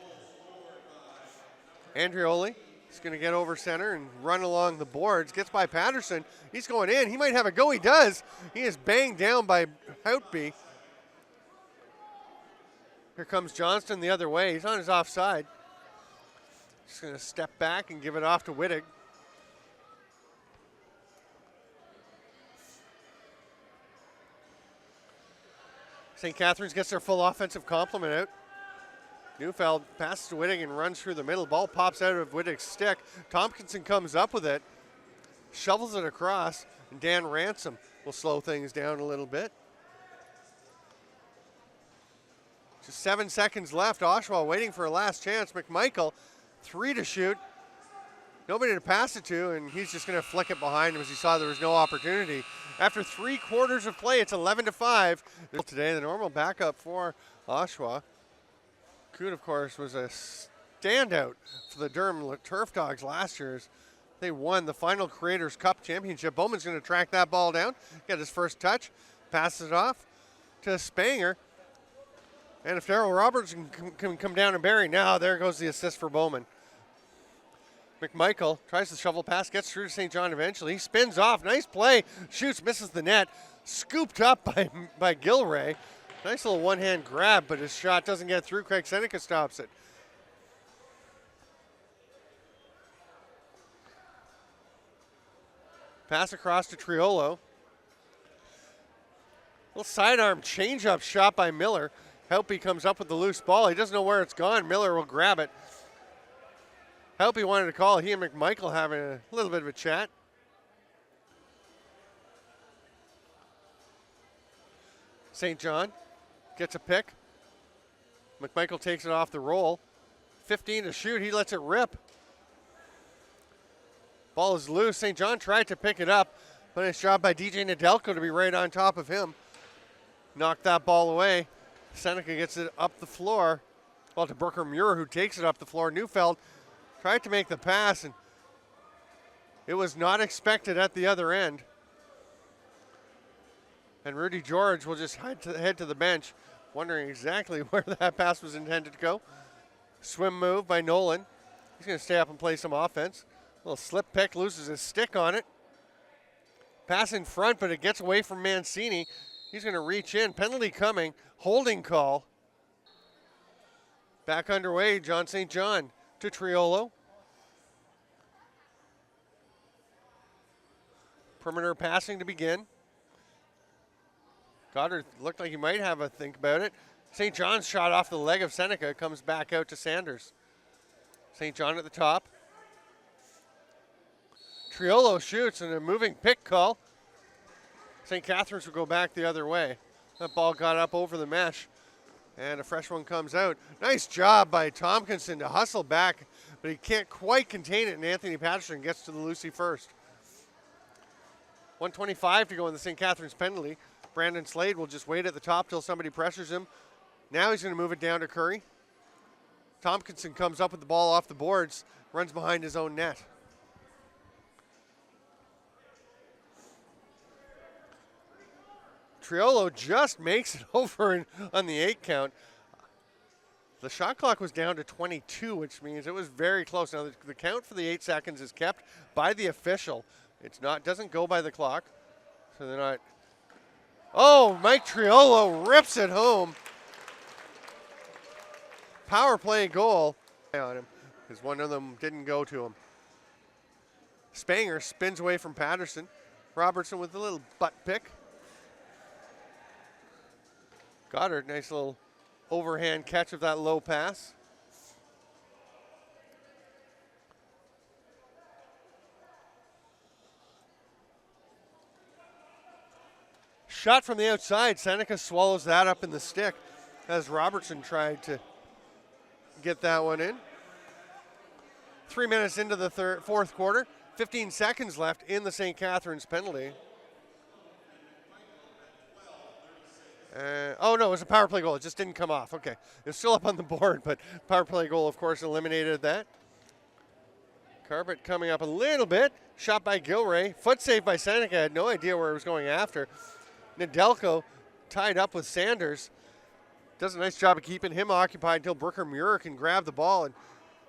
Andrioli is going to get over center and run along the boards. Gets by Patterson. He's going in. He might have a go. He does. He is banged down by Houtby. Here comes Johnston the other way. He's on his offside. Just going to step back and give it off to Wittig. St. Catharines gets their full offensive complement out. Neufeld passes to Wittig and runs through the middle. Ball pops out of Wittig's stick. Tompkinson comes up with it, shovels it across, and Dan Ransom will slow things down a little bit. Just 7 seconds left. Oshawa waiting for a last chance. McMichael, 3 to shoot. Nobody to pass it to, and he's just going to flick it behind him as he saw there was no opportunity. After 3 quarters of play, it's 11-5. Today, the normal backup for Oshawa. Coon, of course, was a standout for the Durham Turf Dogs last year. They won the final Creators Cup Championship. Bowman's going to track that ball down, get his first touch, passes it off to Spanger. And if Daryl Roberts can come down and bury, now there goes the assist for Bowman. McMichael tries the shovel pass, gets through to St. John eventually. He spins off, nice play, shoots, misses the net. Scooped up by Gilray. Nice little one-hand grab, but his shot doesn't get through. Craig Seneca stops it. Pass across to Triolo. Little sidearm change-up shot by Miller. Helpy comes up with the loose ball. He doesn't know where it's gone. Miller will grab it. Helpy wanted to call. He and McMichael having a little bit of a chat. St. John gets a pick. McMichael takes it off the roll. 15 to shoot. He lets it rip. Ball is loose. St. John tried to pick it up, but it's job by DJ Nedelko to be right on top of him. Knocked that ball away. Seneca gets it up the floor. Well, to Brooker Muir, who takes it up the floor. Neufeld tried to make the pass, and it was not expected at the other end. And Rudy George will just head to the bench, wondering exactly where that pass was intended to go. Swim move by Nolan. He's going to stay up and play some offense. A little slip pick, loses his stick on it. Pass in front, but it gets away from Mancini. He's going to reach in. Penalty coming. Holding call. Back underway, John St. John. to Triolo. Perimeter passing to begin. Goddard looked like he might have a think about it. St. John's shot off the leg of Seneca, comes back out to Sanders. St. John at the top. Triolo shoots and a moving pick call. St. Catharines will go back the other way. That ball got up over the mesh, and a fresh one comes out. Nice job by Tompkinson to hustle back, but he can't quite contain it, and Anthony Patterson gets to the Lucy first. 1:25 to go in the St. Catharines penalty. Brandon Slade will just wait at the top till somebody pressures him. Now he's going to move it down to Curry. Tompkinson comes up with the ball off the boards, runs behind his own net. Triolo just makes it over on the 8 count. The shot clock was down to 22, which means it was very close. Now the count for the 8 seconds is kept by the official. Doesn't go by the clock, so they're not. Oh, Mike Triolo rips it home. Power play goal on him, because one of them didn't go to him. Spanger spins away from Patterson. Robertson with a little butt pick. Goddard, nice little overhand catch of that low pass. Shot from the outside. Seneca swallows that up in the stick as Robertson tried to get that one in. 3 minutes into the fourth quarter. 15 seconds left in the St. Catharines penalty. Oh, no, it was a power play goal. It just didn't come off. Okay. It's still up on the board, but power play goal, of course, eliminated that. Carpet coming up a little bit. Shot by Gilray. Foot save by Seneca. Had no idea where it was going after. Nedelko tied up with Sanders. Does a nice job of keeping him occupied until Brooker Muir can grab the ball and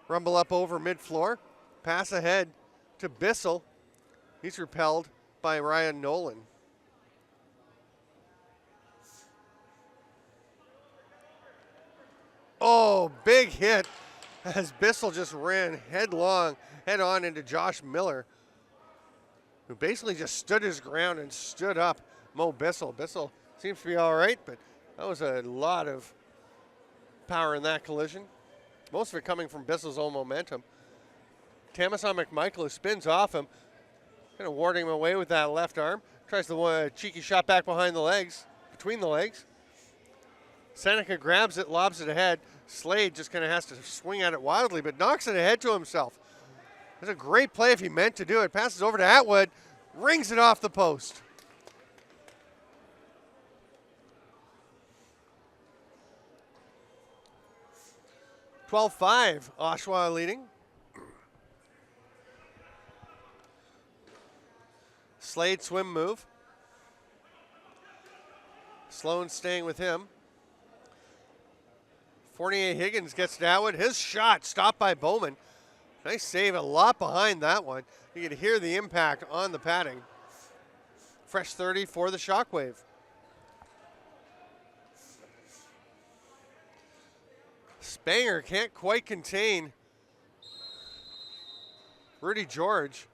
rumble up over mid-floor. Pass ahead to Bissell. He's repelled by Ryan Nolan. Oh, big hit as Bissell just ran head on into Josh Miller, who basically just stood his ground and stood up Mo Bissell. Bissell seems to be all right, but that was a lot of power in that collision. Most of it coming from Bissell's own momentum. Tamason McMichael spins off him, kind of warding him away with that left arm. Tries the cheeky shot back behind the legs, between the legs. Seneca grabs it, lobs it ahead. Slade just kind of has to swing at it wildly, but knocks it ahead to himself. It's a great play if he meant to do it. Passes over to Atwood, rings it off the post. (12-5), Oshawa leading. Slade swim move. Sloan staying with him. Fournier Higgins gets to Atwood. His shot stopped by Bowman. Nice save, a lot behind that one. You can hear the impact on the padding. Fresh 30 for the ShockWave. Spanger can't quite contain Rudy George.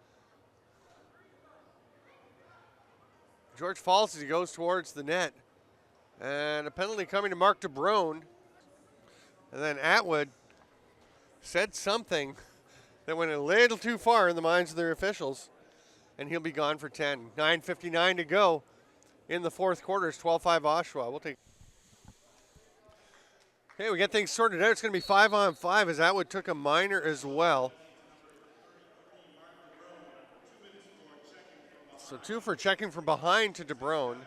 George falls as he goes towards the net. And a penalty coming to Mark DeBrone. And then Atwood said something that went a little too far in the minds of their officials. And he'll be gone for 10. 9:59 to go in the fourth quarter. It's 12-5 Oshawa. We'll take. Okay, we get things sorted out. It's going to be 5-on-5 as Atwood took a minor as well. So 2 for checking from behind to DeBrone.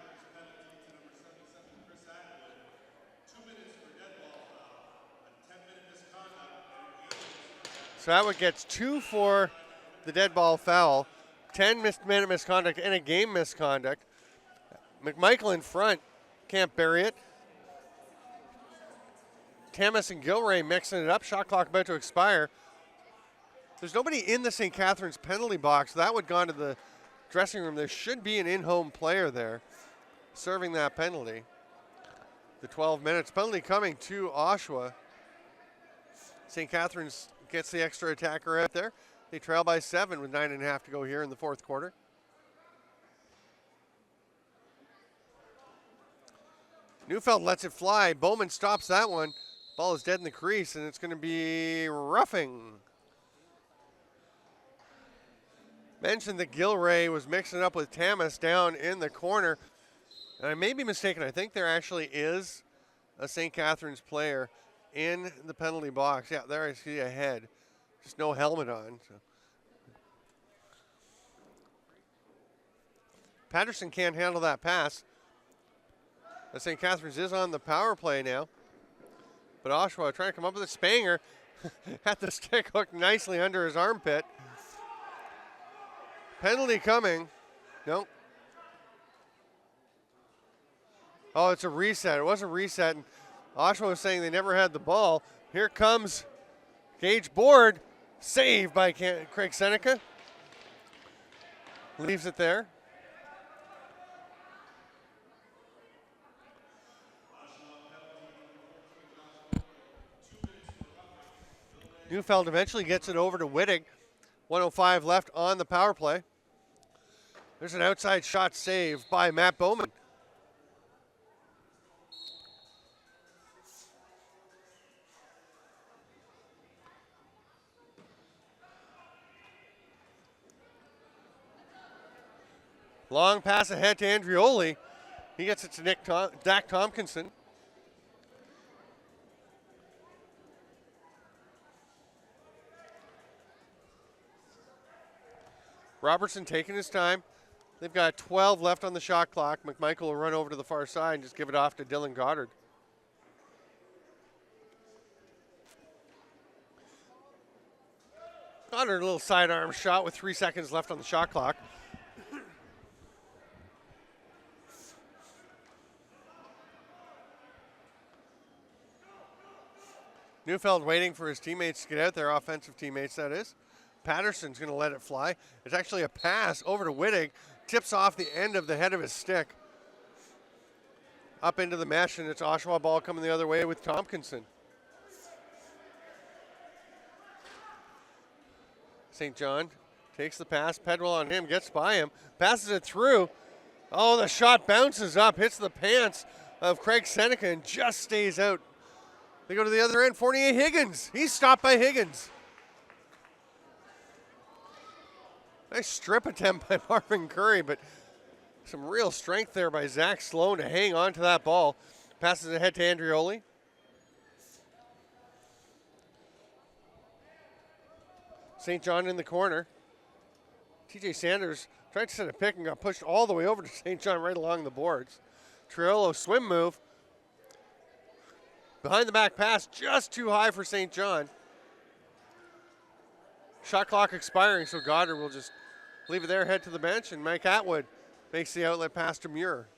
So Atwood gets 2 for the dead ball foul, 10-minute misconduct, and a game misconduct. McMichael in front, can't bury it. Tamas and Gilray mixing it up. Shot clock about to expire. There's nobody in the St. Catharines penalty box. That would gone to the dressing room. There should be an in-home player there serving that penalty. The 12 minutes penalty coming to Oshawa. St. Catharines gets the extra attacker out there. They trail by 7 with 9.5 to go here in the fourth quarter. Neufeld lets it fly. Bowman stops that one. Ball is dead in the crease, and it's going to be roughing. Mentioned that Gilray was mixing up with Tamas down in the corner. And I may be mistaken. I think there actually is a St. Catharines player in the penalty box. Yeah, there I see a head. Just no helmet on. So. Patterson can't handle that pass. St. Catharines is on the power play now. But Oshawa trying to come up with a Spanger. Had the stick hooked nicely under his armpit. Penalty coming. Nope. Oh, it's a reset. It was a reset. And Oshawa was saying they never had the ball. Here comes Gage Board. Saved by Craig Seneca. Leaves it there. Neufeld eventually gets it over to Wittig. 1:05 left on the power play. There's an outside shot save by Matt Bowman. Long pass ahead to Andrioli. He gets it to Dak Tompkinson. Robertson taking his time. They've got 12 left on the shot clock. McMichael will run over to the far side and just give it off to Dylan Goddard. Goddard, a little sidearm shot with 3 seconds left on the shot clock. Neufeld waiting for his teammates to get out there, offensive teammates that is. Patterson's going to let it fly. It's actually a pass over to Wittig. Tips off the end of the head of his stick. Up into the mesh, and it's Oshawa ball coming the other way with Tompkinson. St. John takes the pass. Pedwell on him, gets by him, passes it through. Oh, the shot bounces up, hits the pants of Craig Seneca and just stays out. They go to the other end. Fournier Higgins. He's stopped by Higgins. Nice strip attempt by Marvin Curry, but some real strength there by Zach Sloan to hang on to that ball. Passes ahead to Andrioli. St. John in the corner. TJ Sanders tried to set a pick and got pushed all the way over to St. John right along the boards. Triolo swim move. Behind the back pass, just too high for St. John. Shot clock expiring, so Goddard will just leave it there, head to the bench, and Mike Atwood makes the outlet pass to Muir.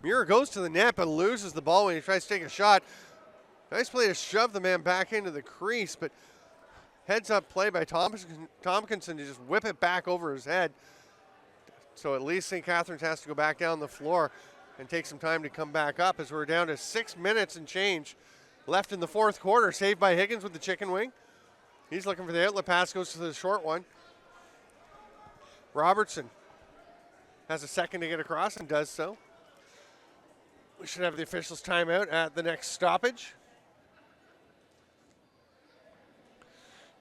Muir goes to the net but loses the ball when he tries to take a shot. Nice play to shove the man back into the crease, but heads up play by Tompkinson to just whip it back over his head. So at least St. Catharines has to go back down the floor and take some time to come back up as we're down to 6 minutes and change left in the fourth quarter. Saved by Higgins with the chicken wing. He's looking for the outlet pass, goes to the short one. Robertson has a second to get across and does so. We should have the officials' timeout at the next stoppage.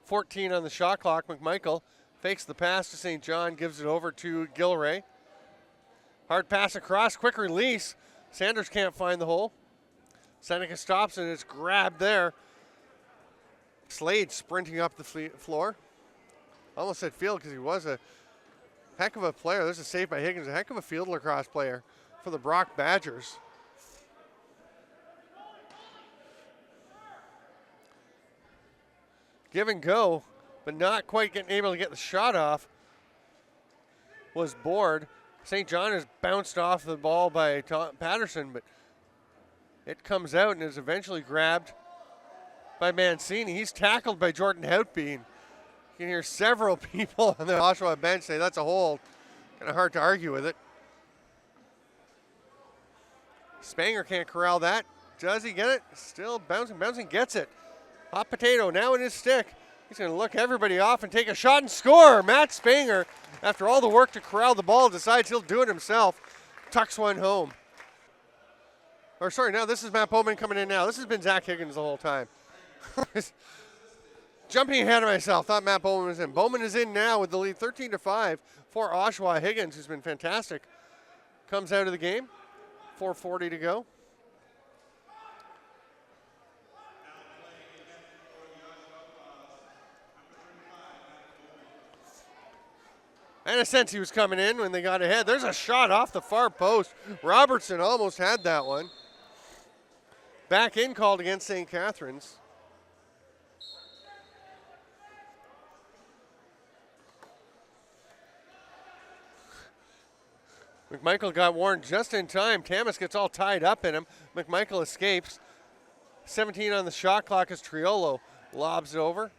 14 on the shot clock. McMichael fakes the pass to St. John, gives it over to Gilray. Hard pass across, quick release. Sanders can't find the hole. Seneca stops and it's grabbed there. Slade sprinting up the floor. Almost said field because he was a heck of a player. There's a save by Higgins, a heck of a field lacrosse player for the Brock Badgers. Give and go, but not quite able to get the shot off. Was Board. St. John has bounced off the ball by Patterson, but it comes out and is eventually grabbed by Mancini. He's tackled by Jordan Houtby. You can hear several people on the Oshawa bench say that's a hold. Kind of hard to argue with it. Spanger can't corral that. Does he get it? Still bouncing, gets it. Hot potato now in his stick. He's going to look everybody off and take a shot and score. Matt Spanger, after all the work to corral the ball, decides he'll do it himself. Tucks one home. Or sorry, now this is Matt Bowman coming in now. This has been Zach Higgins the whole time. Jumping ahead of myself, thought Matt Bowman was in. Bowman is in now with the lead 13-5 for Oshawa. Higgins, who's been fantastic, comes out of the game. 4:40 to go. And a sense he was coming in when they got ahead. There's a shot off the far post. Robertson almost had that one. Back in called against St. Catharines. McMichael got warned just in time. Tamas gets all tied up in him. McMichael escapes. 17 on the shot clock as Triolo lobs it over.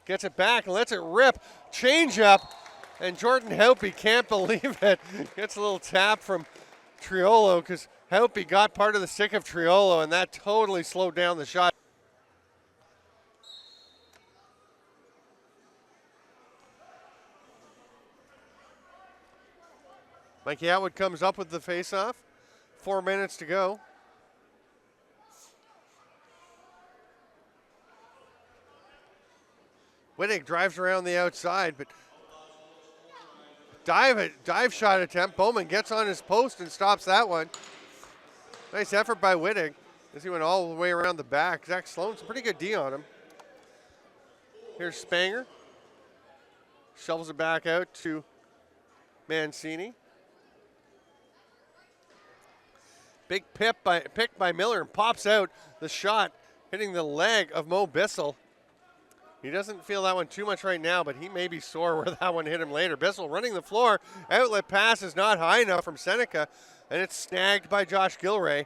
Gets it back and lets it rip. Change up. And Jordan Helpe can't believe it. Gets a little tap from Triolo because Helpe got part of the stick of Triolo, and that totally slowed down the shot. Mikey Atwood comes up with the faceoff. 4 minutes to go. Wittig drives around the outside, but dive shot attempt. Bowman gets on his post and stops that one. Nice effort by Wittig as he went all the way around the back. Zach Sloan's a pretty good D on him. Here's Spanger. Shovels it back out to Mancini. Big pick by Miller and pops out the shot, hitting the leg of Mo Bissell. He doesn't feel that one too much right now, but he may be sore where that one hit him later. Bissell running the floor. Outlet pass is not high enough from Seneca, and it's snagged by Josh Gilray.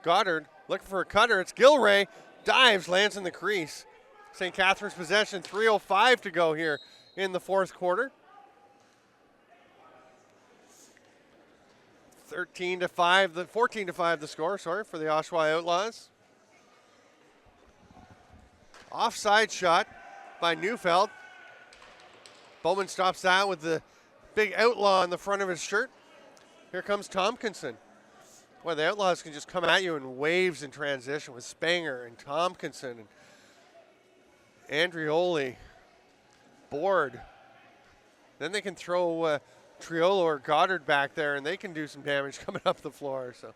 Goddard looking for a cutter. It's Gilray. Dives, lands in the crease. St. Catharines possession, 3:05 to go here in the fourth quarter. 14-5 the score, for the Oshawa Outlaws. Offside shot by Neufeld. Bowman stops that with the big outlaw on the front of his shirt. Here comes Tompkinson. Boy, the Outlaws can just come at you in waves in transition with Spanger and Tompkinson and Andrioli. Board. Then they can throw Triolo or Goddard back there, and they can do some damage coming up the floor. So.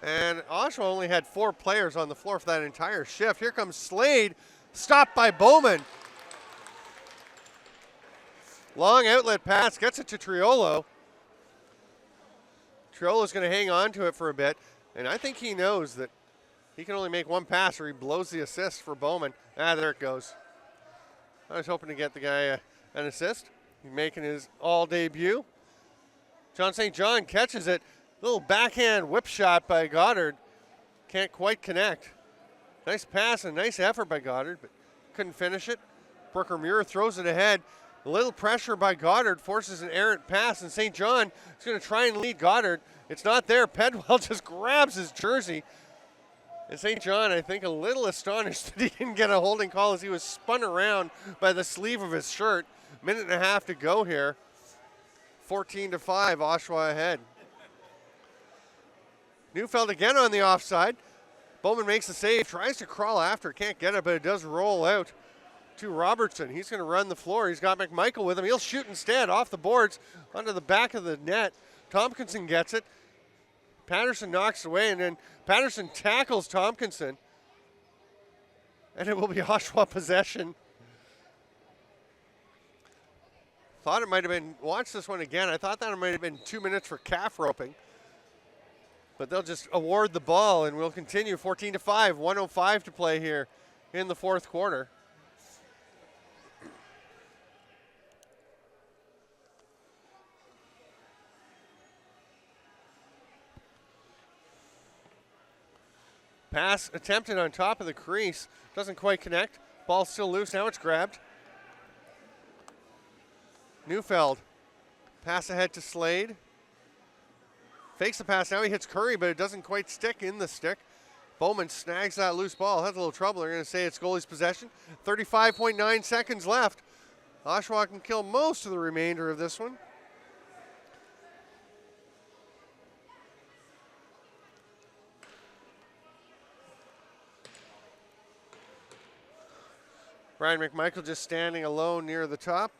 And Oshawa only had 4 players on the floor for that entire shift. Here comes Slade, stopped by Bowman. Long outlet pass, gets it to Triolo. Triolo's going to hang on to it for a bit, and I think he knows that he can only make one pass or he blows the assist for Bowman. There it goes. I was hoping to get the guy an assist. He's making his all debut. John St. John catches it. Little backhand whip shot by Goddard. Can't quite connect. Nice pass and nice effort by Goddard, but couldn't finish it. Brooker Muir throws it ahead. A little pressure by Goddard forces an errant pass, and St. John is going to try and lead Goddard. It's not there. Pedwell just grabs his jersey. And St. John, I think, a little astonished that he didn't get a holding call as he was spun around by the sleeve of his shirt. Minute and a half to go here. 14-5, Oshawa ahead. Neufeld again on the offside. Bowman makes the save, tries to crawl after, can't get it, but it does roll out to Robertson. He's going to run the floor. He's got McMichael with him. He'll shoot instead off the boards onto the back of the net. Tompkinson gets it. Patterson knocks away, and then Patterson tackles Tompkinson. And it will be Oshawa possession. Thought it might have been, watch this one again, I thought that it might have been 2 minutes for calf roping. But they'll just award the ball, and we'll continue 14-5, 1:05 to play here in the fourth quarter. Pass attempted on top of the crease. Doesn't quite connect. Ball still loose. Now it's grabbed. Neufeld. Pass ahead to Slade. Fakes the pass. Now he hits Curry, but it doesn't quite stick in the stick. Bowman snags that loose ball. Has a little trouble. They're going to say it's goalie's possession. 35.9 seconds left. Oshawa can kill most of the remainder of this one. Brian McMichael just standing alone near the top.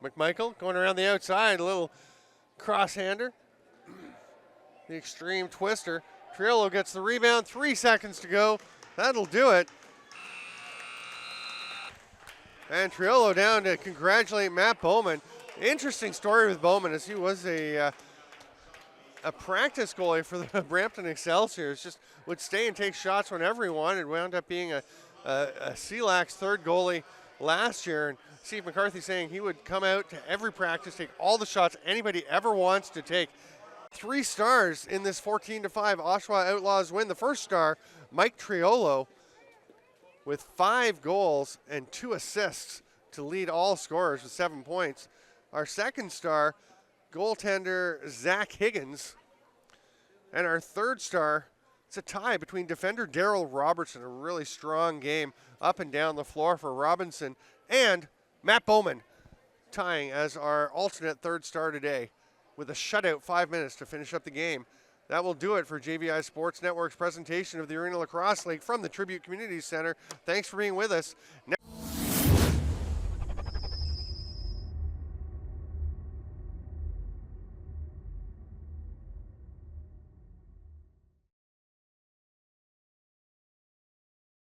McMichael going around the outside, a little cross-hander. The extreme twister. Triolo gets the rebound, 3 seconds to go. That'll do it. And Triolo down to congratulate Matt Bowman. Interesting story with Bowman, as he was a practice goalie for the Brampton Excelsiors. Just would stay and take shots whenever he wanted. Wound up being a CLAC's third goalie last year. And Steve McCarthy saying he would come out to every practice, take all the shots anybody ever wants to take. 3 stars in this 14-5 Oshawa Outlaws win. The first star, Mike Triolo, with 5 goals and 2 assists to lead all scorers with 7 points. Our second star, goaltender Zach Higgins. And our third star, it's a tie between defender Daryl Robertson, a really strong game up and down the floor for Robinson, and Matt Bowman, tying as our alternate third star today with a shutout 5 minutes to finish up the game. That will do it for JVI Sports Network's presentation of the Arena Lacrosse League from the Tribute Community Center. Thanks for being with us.